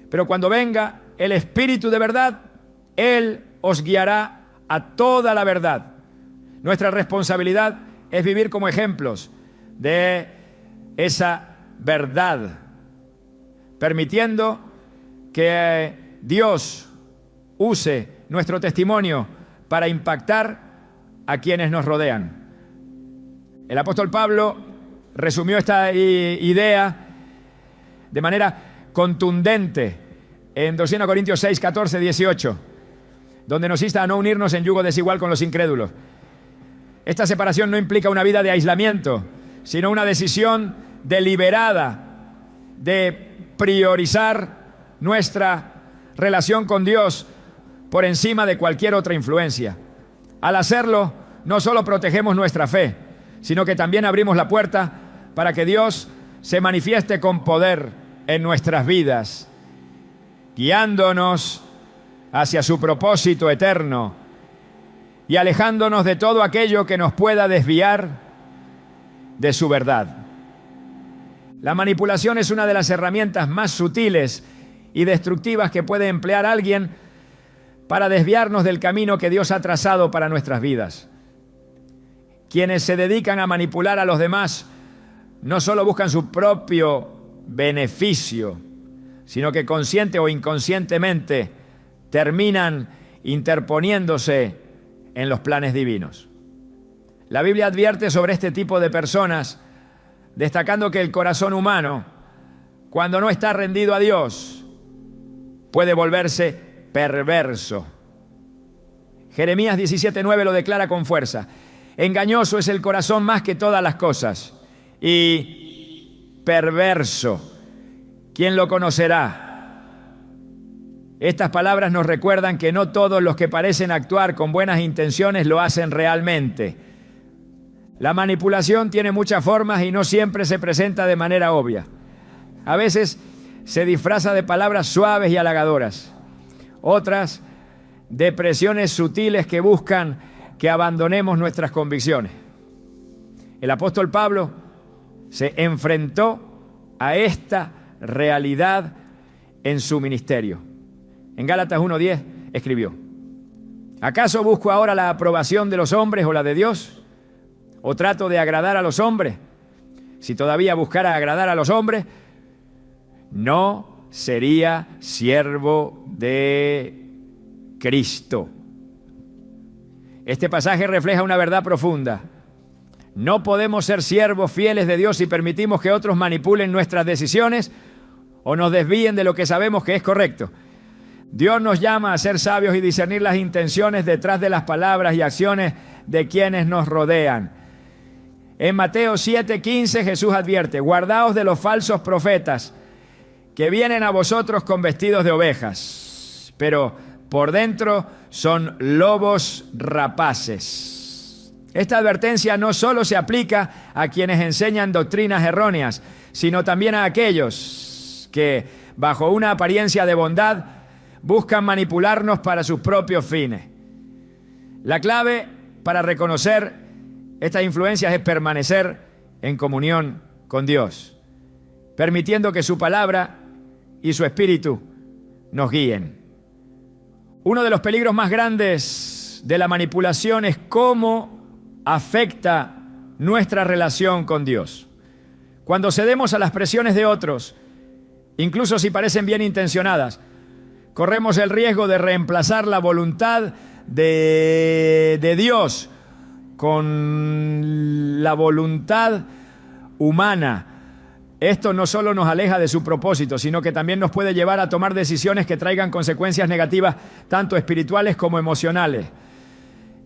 pero cuando venga el Espíritu de verdad, Él os guiará a toda la verdad. Nuestra responsabilidad es vivir como ejemplos de esa verdad, permitiendo que Dios use nuestro testimonio para impactar a quienes nos rodean. El apóstol Pablo resumió esta idea de manera contundente en 2 Corintios 6, 14, 18, donde nos insta a no unirnos en yugo desigual con los incrédulos. Esta separación no implica una vida de aislamiento, sino una decisión deliberada de priorizar nuestra relación con Dios por encima de cualquier otra influencia. Al hacerlo, no solo protegemos nuestra fe, sino que también abrimos la puerta para que Dios se manifieste con poder en nuestras vidas, guiándonos hacia su propósito eterno y alejándonos de todo aquello que nos pueda desviar de su verdad. La manipulación es una de las herramientas más sutiles y destructivas que puede emplear alguien para desviarnos del camino que Dios ha trazado para nuestras vidas. Quienes se dedican a manipular a los demás no solo buscan su propio beneficio, sino que consciente o inconscientemente terminan interponiéndose en los planes divinos. La Biblia advierte sobre este tipo de personas, destacando que el corazón humano, cuando no está rendido a Dios, puede volverse perverso. Jeremías 17:9 lo declara con fuerza: engañoso es el corazón más que todas las cosas, y perverso, ¿quién lo conocerá? Estas palabras nos recuerdan que no todos los que parecen actuar con buenas intenciones lo hacen realmente. La manipulación tiene muchas formas y no siempre se presenta de manera obvia. A veces se disfraza de palabras suaves y halagadoras, otras de presiones sutiles que buscan que abandonemos nuestras convicciones. El apóstol Pablo se enfrentó a esta realidad en su ministerio. En Gálatas 1:10 escribió: ¿acaso busco ahora la aprobación de los hombres o la de Dios? ¿O trato de agradar a los hombres? Si todavía buscara agradar a los hombres, no sería siervo de Cristo. Este pasaje refleja una verdad profunda. No podemos ser siervos fieles de Dios si permitimos que otros manipulen nuestras decisiones o nos desvíen de lo que sabemos que es correcto. Dios nos llama a ser sabios y discernir las intenciones detrás de las palabras y acciones de quienes nos rodean. En Mateo 7:15 Jesús advierte: guardaos de los falsos profetas que vienen a vosotros con vestidos de ovejas, pero por dentro son lobos rapaces. Esta advertencia no solo se aplica a quienes enseñan doctrinas erróneas, sino también a aquellos que, bajo una apariencia de bondad, buscan manipularnos para sus propios fines. La clave para reconocer estas influencias es permanecer en comunión con Dios, permitiendo que su palabra y su espíritu nos guíen. Uno de los peligros más grandes de la manipulación es cómo afecta nuestra relación con Dios. Cuando cedemos a las presiones de otros, incluso si parecen bien intencionadas, corremos el riesgo de reemplazar la voluntad de Dios con la voluntad humana. Esto no solo nos aleja de su propósito, sino que también nos puede llevar a tomar decisiones que traigan consecuencias negativas, tanto espirituales como emocionales.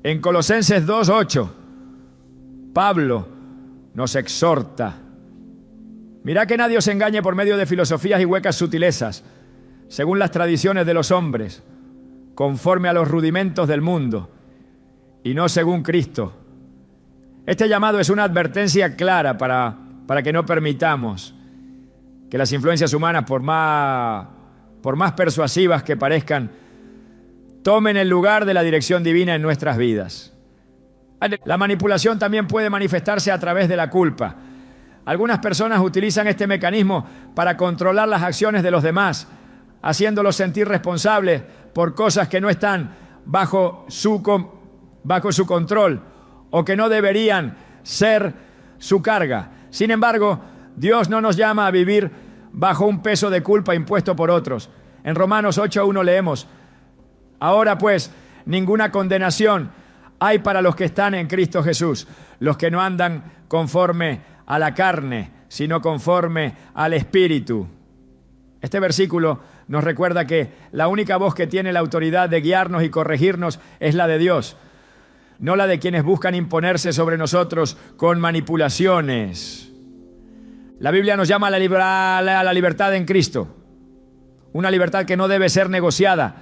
En Colosenses 2:8, Pablo nos exhorta: mirad que nadie os engañe por medio de filosofías y huecas sutilezas, según las tradiciones de los hombres, conforme a los rudimentos del mundo, y no según Cristo. Este llamado es una advertencia clara para que no permitamos que las influencias humanas, por más persuasivas que parezcan, tomen el lugar de la dirección divina en nuestras vidas. La manipulación también puede manifestarse a través de la culpa. Algunas personas utilizan este mecanismo para controlar las acciones de los demás, haciéndolos sentir responsables por cosas que no están bajo su control o que no deberían ser su carga. Sin embargo, Dios no nos llama a vivir bajo un peso de culpa impuesto por otros. En Romanos 8:1 leemos: ahora pues, ninguna condenación hay para los que están en Cristo Jesús, los que no andan conforme a la carne, sino conforme al Espíritu. Este versículo nos recuerda que la única voz que tiene la autoridad de guiarnos y corregirnos es la de Dios, no la de quienes buscan imponerse sobre nosotros con manipulaciones. La Biblia nos llama a la libertad en Cristo, una libertad que no debe ser negociada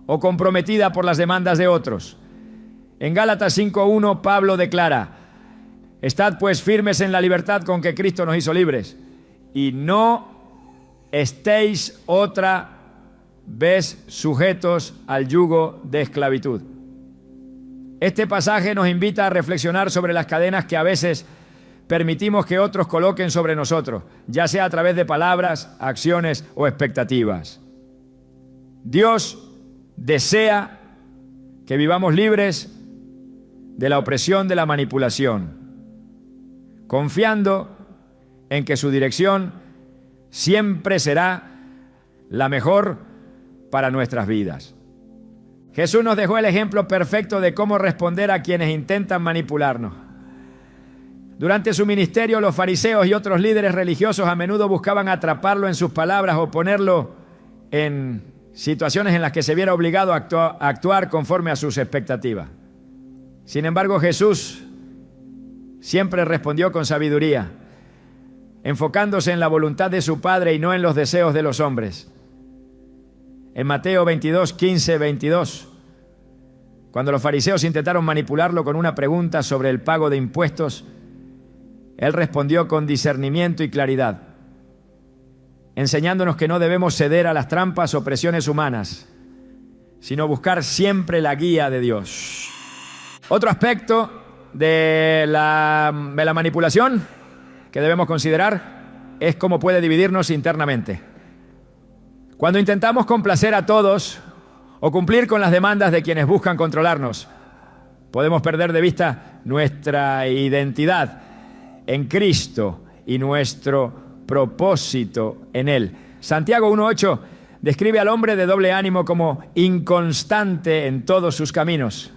o comprometida por las demandas de otros. En Gálatas 5:1 Pablo declara: estad pues firmes en la libertad con que Cristo nos hizo libres, y no estéis otra vez sujetos al yugo de esclavitud. Este pasaje nos invita a reflexionar sobre las cadenas que a veces permitimos que otros coloquen sobre nosotros, ya sea a través de palabras, acciones o expectativas. Dios desea que vivamos libres de la opresión de la manipulación, confiando en que su dirección siempre será la mejor para nuestras vidas. Jesús nos dejó el ejemplo perfecto de cómo responder a quienes intentan manipularnos. Durante su ministerio, los fariseos y otros líderes religiosos a menudo buscaban atraparlo en sus palabras o ponerlo en situaciones en las que se viera obligado a actuar conforme a sus expectativas. Sin embargo, Jesús siempre respondió con sabiduría, enfocándose en la voluntad de su Padre y no en los deseos de los hombres. En Mateo 22:15-22, cuando los fariseos intentaron manipularlo con una pregunta sobre el pago de impuestos, Él respondió con discernimiento y claridad, enseñándonos que no debemos ceder a las trampas o presiones humanas, sino buscar siempre la guía de Dios. Otro aspecto de la manipulación que debemos considerar es cómo puede dividirnos internamente. Cuando intentamos complacer a todos o cumplir con las demandas de quienes buscan controlarnos, podemos perder de vista nuestra identidad en Cristo y nuestro propósito en Él. Santiago 1:8 describe al hombre de doble ánimo como inconstante en todos sus caminos.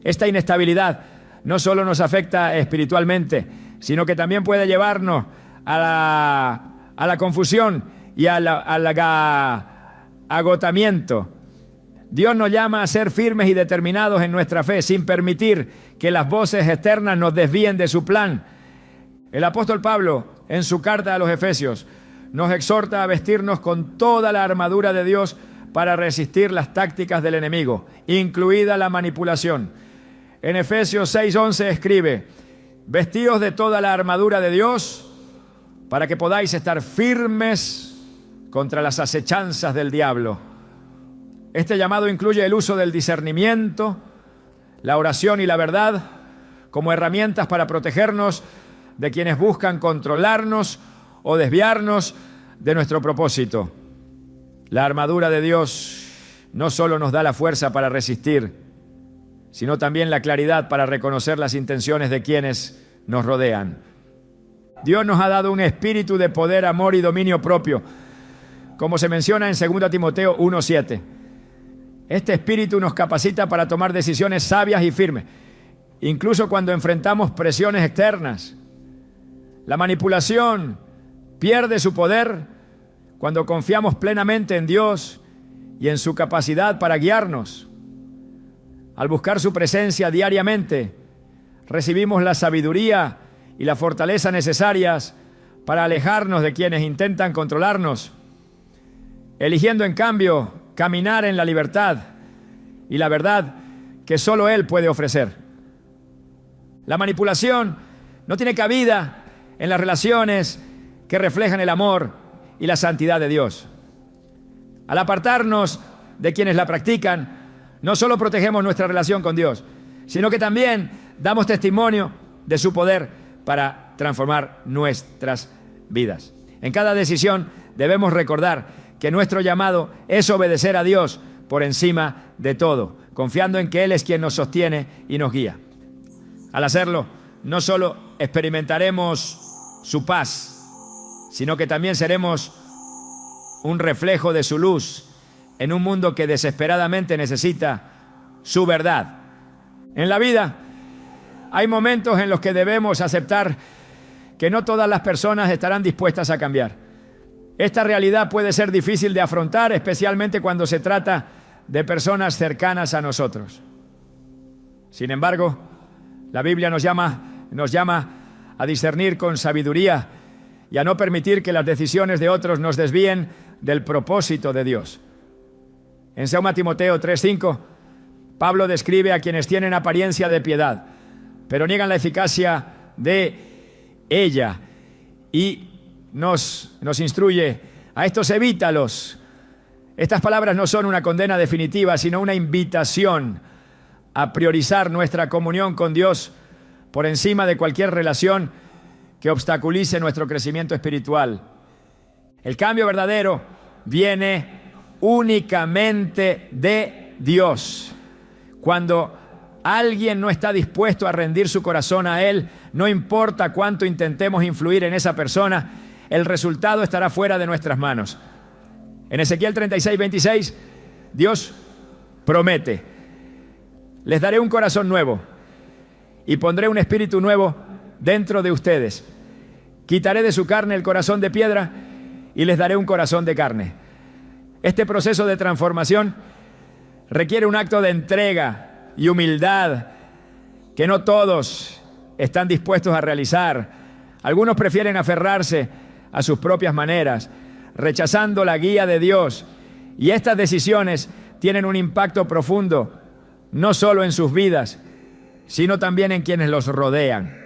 Esta inestabilidad no solo nos afecta espiritualmente, sino que también puede llevarnos a la confusión y al agotamiento. Dios nos llama a ser firmes y determinados en nuestra fe, sin permitir que las voces externas nos desvíen de su plan. El apóstol Pablo, en su carta a los Efesios, nos exhorta a vestirnos con toda la armadura de Dios para resistir las tácticas del enemigo, incluida la manipulación. En Efesios 6:11 escribe: vestíos de toda la armadura de Dios para que podáis estar firmes contra las acechanzas del diablo. Este llamado incluye el uso del discernimiento, la oración y la verdad como herramientas para protegernos de quienes buscan controlarnos o desviarnos de nuestro propósito. La armadura de Dios no solo nos da la fuerza para resistir, sino también la claridad para reconocer las intenciones de quienes nos rodean. Dios nos ha dado un espíritu de poder, amor y dominio propio, como se menciona en 2 Timoteo 1:7. Este espíritu nos capacita para tomar decisiones sabias y firmes, incluso cuando enfrentamos presiones externas. La manipulación pierde su poder cuando confiamos plenamente en Dios y en su capacidad para guiarnos. Al buscar su presencia diariamente, recibimos la sabiduría y la fortaleza necesarias para alejarnos de quienes intentan controlarnos, eligiendo en cambio caminar en la libertad y la verdad que solo Él puede ofrecer. La manipulación no tiene cabida en las relaciones que reflejan el amor y la santidad de Dios. Al apartarnos de quienes la practican, no solo protegemos nuestra relación con Dios, sino que también damos testimonio de su poder para transformar nuestras vidas. En cada decisión debemos recordar que nuestro llamado es obedecer a Dios por encima de todo, confiando en que Él es quien nos sostiene y nos guía. Al hacerlo, no solo experimentaremos su paz, sino que también seremos un reflejo de su luz en un mundo que desesperadamente necesita su verdad. En la vida hay momentos en los que debemos aceptar que no todas las personas estarán dispuestas a cambiar. Esta realidad puede ser difícil de afrontar, especialmente cuando se trata de personas cercanas a nosotros. Sin embargo, la Biblia nos llama a discernir con sabiduría y a no permitir que las decisiones de otros nos desvíen del propósito de Dios. En 2 Timoteo 3:5, Pablo describe a quienes tienen apariencia de piedad, pero niegan la eficacia de ella, y nos instruye: a estos evítalos. Estas palabras no son una condena definitiva, sino una invitación a priorizar nuestra comunión con Dios por encima de cualquier relación que obstaculice nuestro crecimiento espiritual. El cambio verdadero viene únicamente de Dios. Cuando alguien no está dispuesto a rendir su corazón a Él, no importa cuánto intentemos influir en esa persona, el resultado estará fuera de nuestras manos. En Ezequiel 36:26, Dios promete: les daré un corazón nuevo y pondré un espíritu nuevo dentro de ustedes. Quitaré de su carne el corazón de piedra y les daré un corazón de carne. Este proceso de transformación requiere un acto de entrega y humildad que no todos están dispuestos a realizar. Algunos prefieren aferrarse a sus propias maneras, rechazando la guía de Dios. Y estas decisiones tienen un impacto profundo, no solo en sus vidas, sino también en quienes los rodean.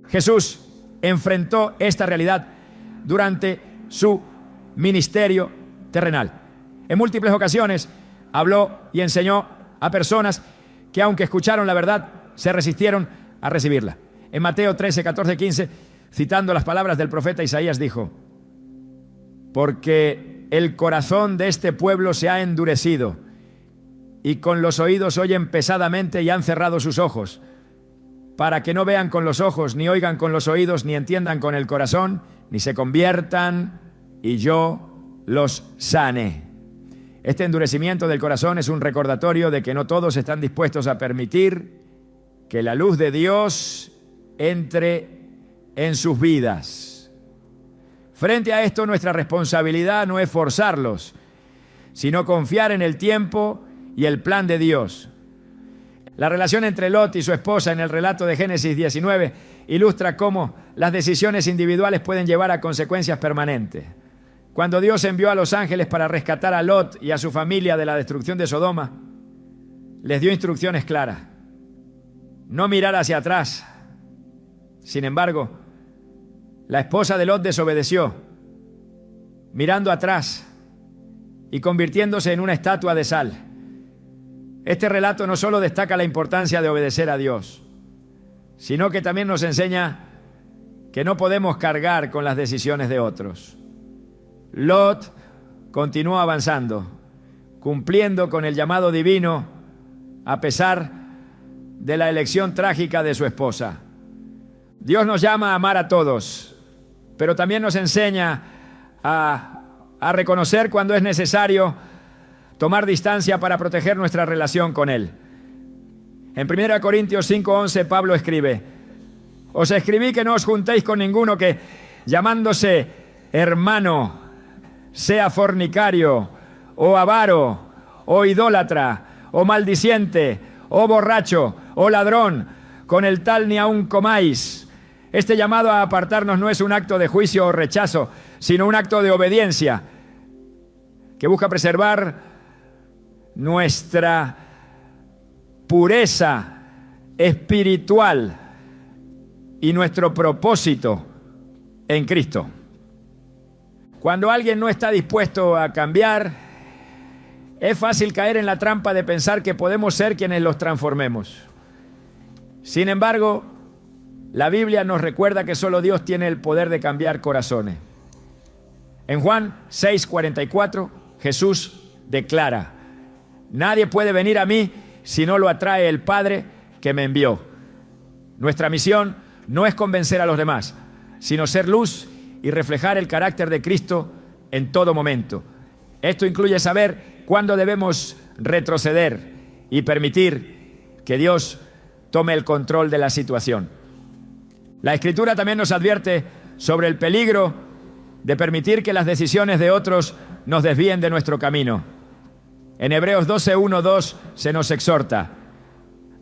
Jesús enfrentó esta realidad durante su ministerio terrenal. En múltiples ocasiones habló y enseñó a personas que, aunque escucharon la verdad, se resistieron a recibirla. En Mateo 13, 14, 15, citando las palabras del profeta Isaías, dijo: porque el corazón de este pueblo se ha endurecido, y con los oídos oyen pesadamente y han cerrado sus ojos, para que no vean con los ojos, ni oigan con los oídos, ni entiendan con el corazón, ni se conviertan, y yo los sane. Este endurecimiento del corazón es un recordatorio de que no todos están dispuestos a permitir que la luz de Dios entre en sus vidas. Frente a esto, nuestra responsabilidad no es forzarlos, sino confiar en el tiempo y el plan de Dios. La relación entre Lot y su esposa en el relato de Génesis 19 ilustra cómo las decisiones individuales pueden llevar a consecuencias permanentes. Cuando Dios envió a los ángeles para rescatar a Lot y a su familia de la destrucción de Sodoma, les dio instrucciones claras: no mirar hacia atrás. Sin embargo, la esposa de Lot desobedeció, mirando atrás y convirtiéndose en una estatua de sal. Este relato no solo destaca la importancia de obedecer a Dios, sino que también nos enseña que no podemos cargar con las decisiones de otros. Lot continuó avanzando, cumpliendo con el llamado divino a pesar de la elección trágica de su esposa. Dios nos llama a amar a todos, pero también nos enseña a reconocer cuando es necesario tomar distancia para proteger nuestra relación con Él. En 1 Corintios 5:11, Pablo escribe: os escribí que no os juntéis con ninguno que, llamándose hermano, sea fornicario, o avaro, o idólatra, o maldiciente, o borracho, o ladrón. Con el tal ni aun comáis. Este llamado a apartarnos no es un acto de juicio o rechazo, sino un acto de obediencia que busca preservar nuestra pureza espiritual y nuestro propósito en Cristo. Cuando alguien no está dispuesto a cambiar, es fácil caer en la trampa de pensar que podemos ser quienes los transformemos. Sin embargo, la Biblia nos recuerda que solo Dios tiene el poder de cambiar corazones. En Juan 6:44, Jesús declara: nadie puede venir a mí si no lo atrae el Padre que me envió. Nuestra misión no es convencer a los demás, sino ser luz y reflejar el carácter de Cristo en todo momento. Esto incluye saber cuándo debemos retroceder y permitir que Dios tome el control de la situación. La Escritura también nos advierte sobre el peligro de permitir que las decisiones de otros nos desvíen de nuestro camino. En Hebreos 12:1-2 se nos exhorta: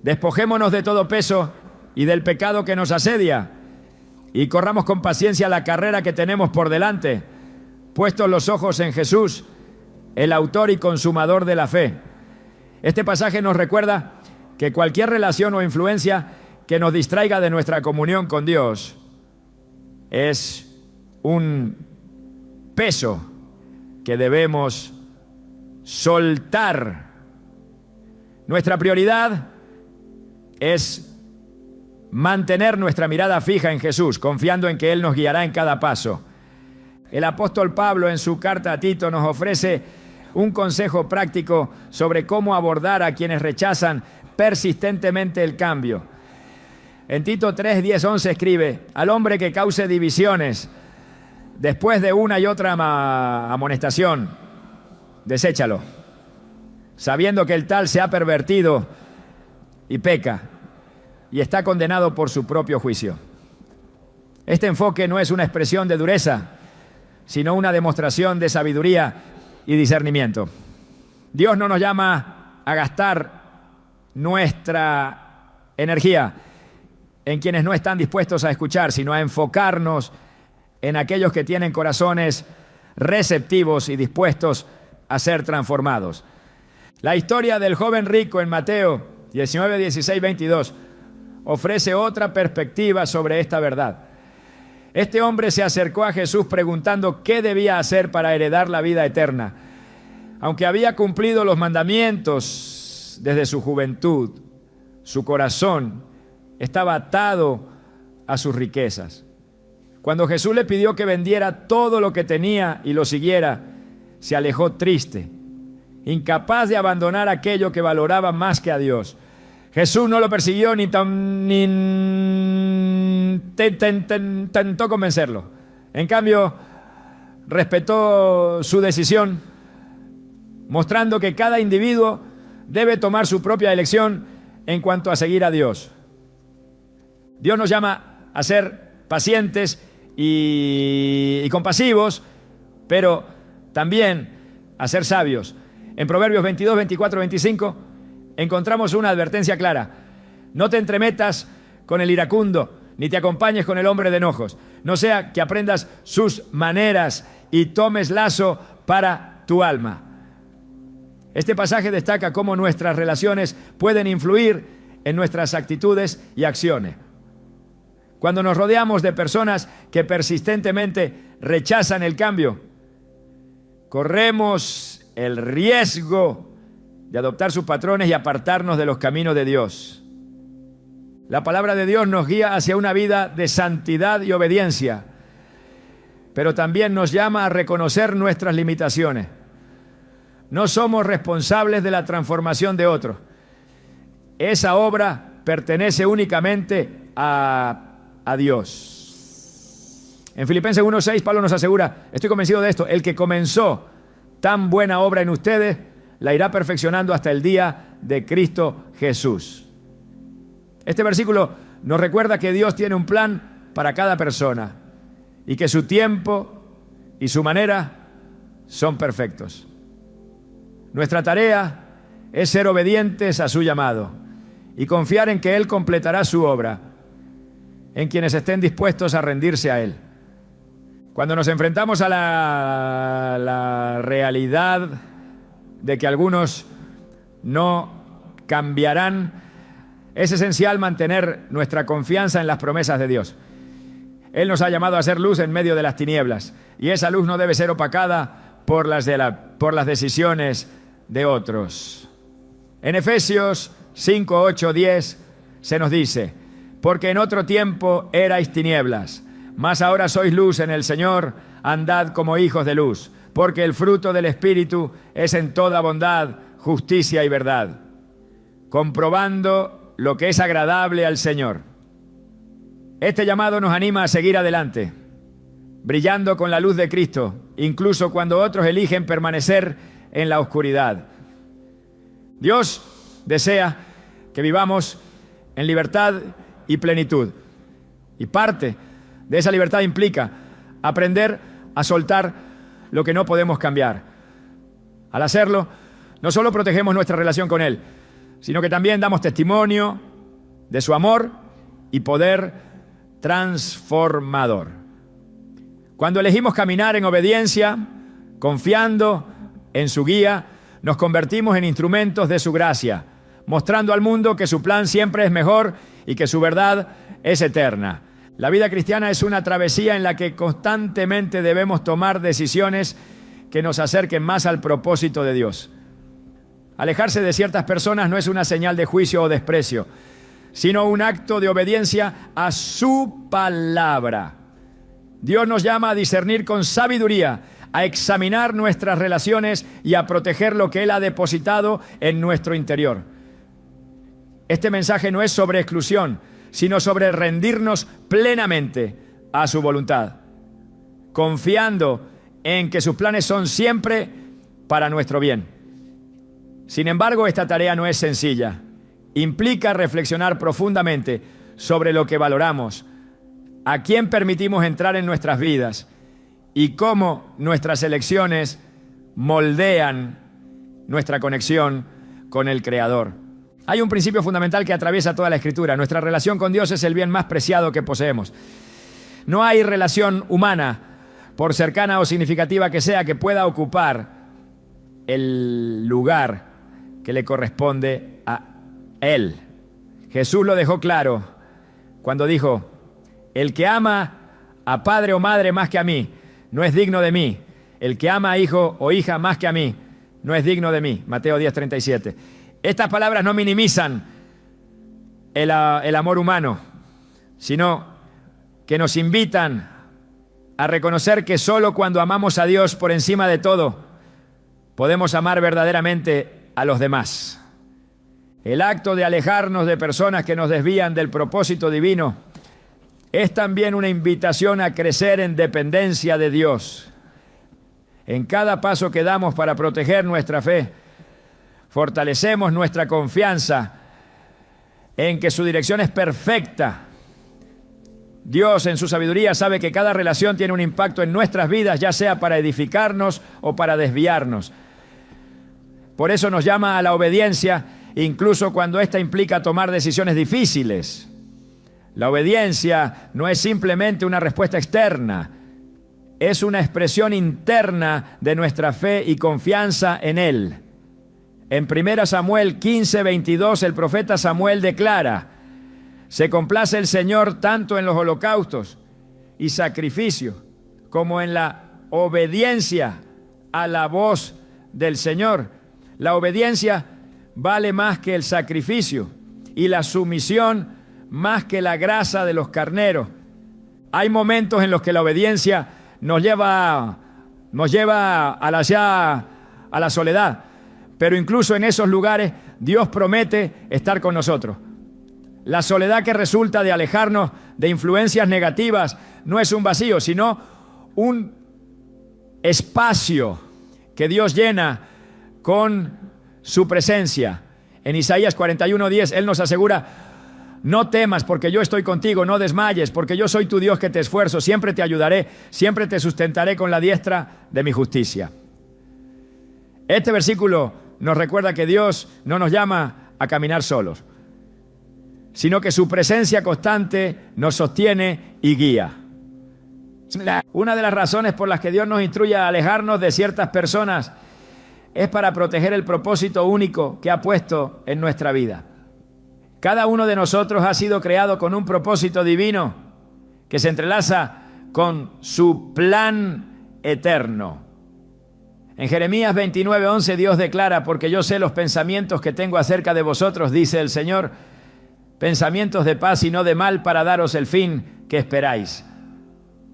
despojémonos de todo peso y del pecado que nos asedia, y corramos con paciencia la carrera que tenemos por delante, puestos los ojos en Jesús, el autor y consumador de la fe. Este pasaje nos recuerda que cualquier relación o influencia que nos distraiga de nuestra comunión con Dios es un peso que debemos soltar. Nuestra prioridad es mantener nuestra mirada fija en Jesús, confiando en que Él nos guiará en cada paso. El apóstol Pablo, en su carta a Tito, nos ofrece un consejo práctico sobre cómo abordar a quienes rechazan persistentemente el cambio. En Tito 3:10-11 escribe: al hombre que cause divisiones después de una y otra amonestación, deséchalo, sabiendo que el tal se ha pervertido y peca, y está condenado por su propio juicio. Este enfoque no es una expresión de dureza, sino una demostración de sabiduría y discernimiento. Dios no nos llama a gastar nuestra energía en quienes no están dispuestos a escuchar, sino a enfocarnos en aquellos que tienen corazones receptivos y dispuestos a ser transformados. La historia del joven rico en Mateo 19, 16, 22 ofrece otra perspectiva sobre esta verdad. Este hombre se acercó a Jesús preguntando qué debía hacer para heredar la vida eterna. Aunque había cumplido los mandamientos desde su juventud, su corazón estaba atado a sus riquezas. Cuando Jesús le pidió que vendiera todo lo que tenía y lo siguiera, se alejó triste, incapaz de abandonar aquello que valoraba más que a Dios. Jesús no lo persiguió ni intentó convencerlo. En cambio, respetó su decisión, mostrando que cada individuo debe tomar su propia elección en cuanto a seguir a Dios. Dios nos llama a ser pacientes y compasivos, pero también a ser sabios. En Proverbios 22, 24, 25 encontramos una advertencia clara: no te entremetas con el iracundo, ni te acompañes con el hombre de enojos, no sea que aprendas sus maneras y tomes lazo para tu alma. Este pasaje destaca cómo nuestras relaciones pueden influir en nuestras actitudes y acciones. Cuando nos rodeamos de personas que persistentemente rechazan el cambio, corremos el riesgo de adoptar sus patrones y apartarnos de los caminos de Dios. La palabra de Dios nos guía hacia una vida de santidad y obediencia, pero también nos llama a reconocer nuestras limitaciones. No somos responsables de la transformación de otros. Esa obra pertenece únicamente a Dios. En Filipenses 1:6 Pablo nos asegura: estoy convencido de esto, el que comenzó tan buena obra en ustedes la irá perfeccionando hasta el día de Cristo Jesús. Este versículo nos recuerda que Dios tiene un plan para cada persona y que su tiempo y su manera son perfectos. Nuestra tarea es ser obedientes a su llamado y confiar en que Él completará su obra en quienes estén dispuestos a rendirse a Él. Cuando nos enfrentamos a la realidad de que algunos no cambiarán. Es esencial mantener nuestra confianza en las promesas de Dios. Él nos ha llamado a ser luz en medio de las tinieblas, y esa luz no debe ser opacada por las decisiones de otros. En Efesios 5, 8, 10 se nos dice: porque en otro tiempo erais tinieblas, mas ahora sois luz en el Señor, andad como hijos de luz, porque el fruto del Espíritu es en toda bondad, justicia y verdad, comprobando lo que es agradable al Señor. Este llamado nos anima a seguir adelante, brillando con la luz de Cristo, incluso cuando otros eligen permanecer en la oscuridad. Dios desea que vivamos en libertad y plenitud. Y parte de esa libertad implica aprender a soltar lo que no podemos cambiar. Al hacerlo, no solo protegemos nuestra relación con Él, sino que también damos testimonio de su amor y poder transformador. Cuando elegimos caminar en obediencia, confiando en su guía, nos convertimos en instrumentos de su gracia, mostrando al mundo que su plan siempre es mejor y que su verdad es eterna. La vida cristiana es una travesía en la que constantemente debemos tomar decisiones que nos acerquen más al propósito de Dios. Alejarse de ciertas personas no es una señal de juicio o desprecio, sino un acto de obediencia a su palabra. Dios nos llama a discernir con sabiduría, a examinar nuestras relaciones y a proteger lo que Él ha depositado en nuestro interior. Este mensaje no es sobre exclusión, sino sobre rendirnos plenamente a su voluntad, confiando en que sus planes son siempre para nuestro bien. Sin embargo, esta tarea no es sencilla. Implica reflexionar profundamente sobre lo que valoramos, a quién permitimos entrar en nuestras vidas y cómo nuestras elecciones moldean nuestra conexión con el Creador. Hay un principio fundamental que atraviesa toda la Escritura. Nuestra relación con Dios es el bien más preciado que poseemos. No hay relación humana, por cercana o significativa que sea, que pueda ocupar el lugar que le corresponde a Él. Jesús lo dejó claro cuando dijo: el que ama a padre o madre más que a mí, no es digno de mí. El que ama a hijo o hija más que a mí, no es digno de mí. Mateo 10:37. Estas palabras no minimizan el amor humano, sino que nos invitan a reconocer que solo cuando amamos a Dios por encima de todo, podemos amar verdaderamente a los demás. El acto de alejarnos de personas que nos desvían del propósito divino es también una invitación a crecer en dependencia de Dios. En cada paso que damos para proteger nuestra fe, fortalecemos nuestra confianza en que su dirección es perfecta. Dios, en su sabiduría, sabe que cada relación tiene un impacto en nuestras vidas, ya sea para edificarnos o para desviarnos. Por eso nos llama a la obediencia, incluso cuando ésta implica tomar decisiones difíciles. La obediencia no es simplemente una respuesta externa, es una expresión interna de nuestra fe y confianza en Él. En 1 Samuel 15:22, el profeta Samuel declara: se complace el Señor tanto en los holocaustos y sacrificios como en la obediencia a la voz del Señor. La obediencia vale más que el sacrificio y la sumisión más que la grasa de los carneros. Hay momentos en los que la obediencia nos lleva a la soledad, pero incluso en esos lugares Dios promete estar con nosotros. La soledad que resulta de alejarnos de influencias negativas no es un vacío, sino un espacio que Dios llena con su presencia. En Isaías 41:10, Él nos asegura: no temas, porque yo estoy contigo, no desmayes, porque yo soy tu Dios que te esfuerzo, siempre te ayudaré, siempre te sustentaré con la diestra de mi justicia. Este versículo nos recuerda que Dios no nos llama a caminar solos, sino que su presencia constante nos sostiene y guía. Una de las razones por las que Dios nos instruye a alejarnos de ciertas personas es para proteger el propósito único que ha puesto en nuestra vida. Cada uno de nosotros ha sido creado con un propósito divino que se entrelaza con su plan eterno. En Jeremías 29:11 Dios declara: porque yo sé los pensamientos que tengo acerca de vosotros, dice el Señor, pensamientos de paz y no de mal, para daros el fin que esperáis.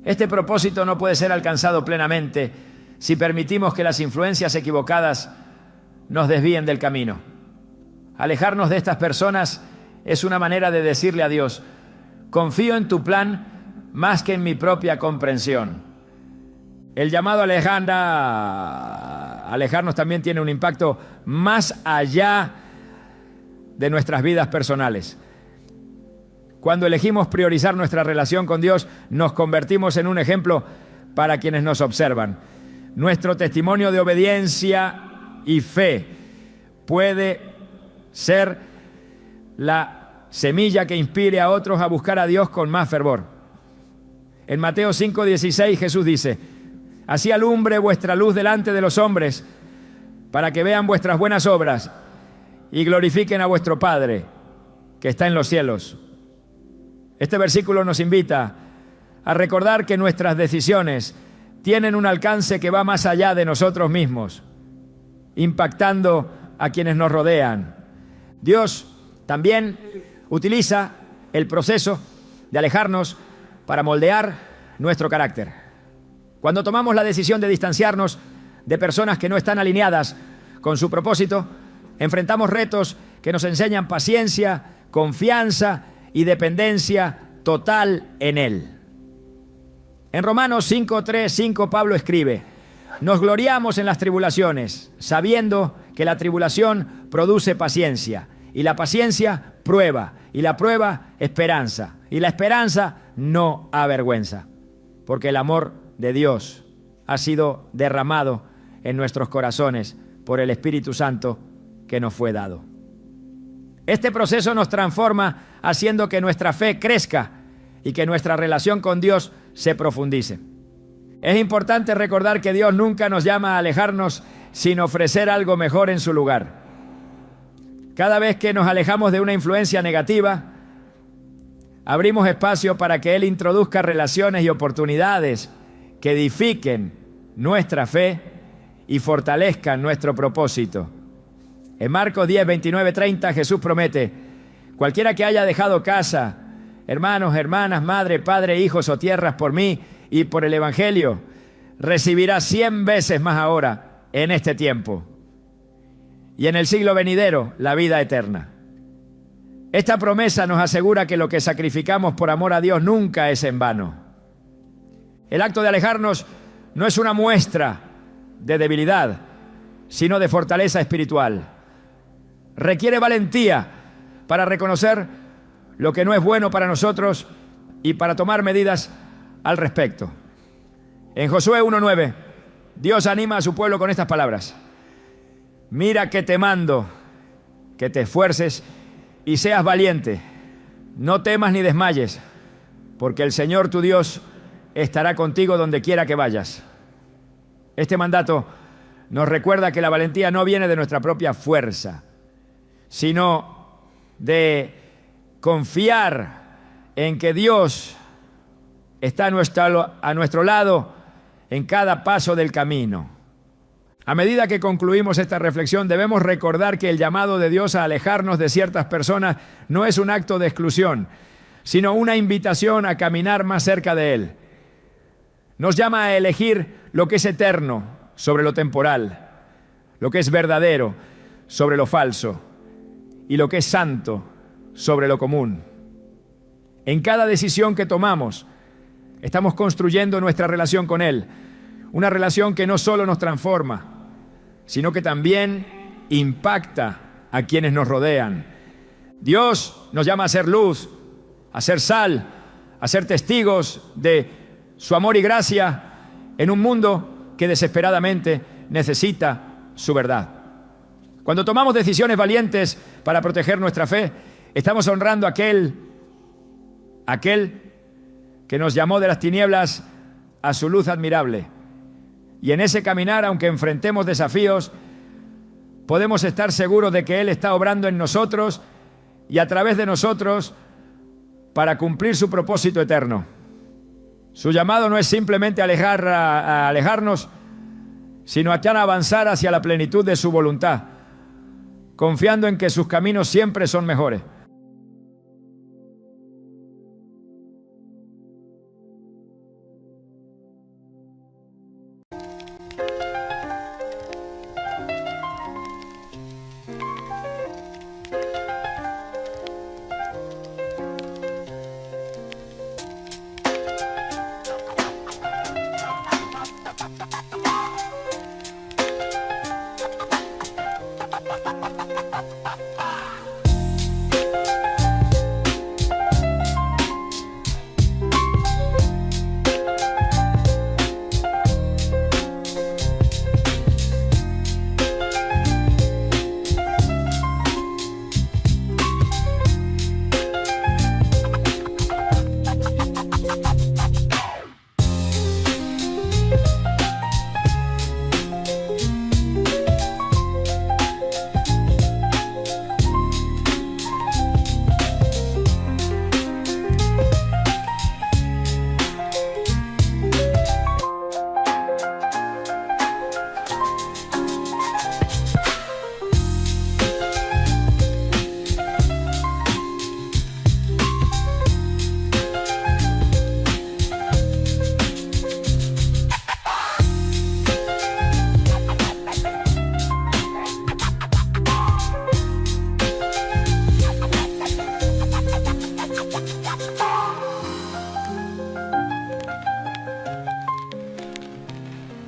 Este propósito no puede ser alcanzado plenamente si permitimos que las influencias equivocadas nos desvíen del camino. Alejarnos de estas personas es una manera de decirle a Dios: confío en tu plan más que en mi propia comprensión. El llamado a alejarnos también tiene un impacto más allá de nuestras vidas personales. Cuando elegimos priorizar nuestra relación con Dios, nos convertimos en un ejemplo para quienes nos observan. Nuestro testimonio de obediencia y fe puede ser la semilla que inspire a otros a buscar a Dios con más fervor. En Mateo 5:16 Jesús dice: así alumbre vuestra luz delante de los hombres, para que vean vuestras buenas obras y glorifiquen a vuestro Padre que está en los cielos. Este versículo nos invita a recordar que nuestras decisiones tienen un alcance que va más allá de nosotros mismos, impactando a quienes nos rodean. Dios también utiliza el proceso de alejarnos para moldear nuestro carácter. Cuando tomamos la decisión de distanciarnos de personas que no están alineadas con su propósito, enfrentamos retos que nos enseñan paciencia, confianza y dependencia total en Él. En Romanos 5:3-5 Pablo escribe: nos gloriamos en las tribulaciones, sabiendo que la tribulación produce paciencia, y la paciencia prueba, y la prueba esperanza, y la esperanza no avergüenza, porque el amor de Dios ha sido derramado en nuestros corazones por el Espíritu Santo que nos fue dado. Este proceso nos transforma, haciendo que nuestra fe crezca y que nuestra relación con Dios se profundice. Es importante recordar que Dios nunca nos llama a alejarnos sin ofrecer algo mejor en su lugar. Cada vez que nos alejamos de una influencia negativa, abrimos espacio para que Él introduzca relaciones y oportunidades que edifiquen nuestra fe y fortalezcan nuestro propósito. En Marcos 10:29-30 Jesús promete: cualquiera que haya dejado casa, hermanos, hermanas, madre, padre, hijos o tierras por mí y por el Evangelio, recibirá 100 veces más ahora en este tiempo y en el siglo venidero la vida eterna. Esta promesa nos asegura que lo que sacrificamos por amor a Dios nunca es en vano. El acto de alejarnos no es una muestra de debilidad, sino de fortaleza espiritual. Requiere valentía para reconocer lo que no es bueno para nosotros y para tomar medidas al respecto. En Josué 1:9, Dios anima a su pueblo con estas palabras: mira que te mando, que te esfuerces y seas valiente. No temas ni desmayes, porque el Señor tu Dios estará contigo donde quiera que vayas. Este mandato nos recuerda que la valentía no viene de nuestra propia fuerza, sino de confiar en que Dios está a nuestro lado en cada paso del camino. A medida que concluimos esta reflexión, debemos recordar que el llamado de Dios a alejarnos de ciertas personas no es un acto de exclusión, sino una invitación a caminar más cerca de Él. Nos llama a elegir lo que es eterno sobre lo temporal, lo que es verdadero sobre lo falso y lo que es santo sobre lo común. En cada decisión que tomamos, estamos construyendo nuestra relación con Él, una relación que no solo nos transforma, sino que también impacta a quienes nos rodean. Dios nos llama a ser luz, a ser sal, a ser testigos de su amor y gracia en un mundo que desesperadamente necesita su verdad. Cuando tomamos decisiones valientes para proteger nuestra fe, estamos honrando a aquel que nos llamó de las tinieblas a su luz admirable. Y en ese caminar, aunque enfrentemos desafíos, podemos estar seguros de que Él está obrando en nosotros y a través de nosotros para cumplir su propósito eterno. Su llamado no es simplemente a alejarnos, sino a avanzar hacia la plenitud de su voluntad, confiando en que sus caminos siempre son mejores.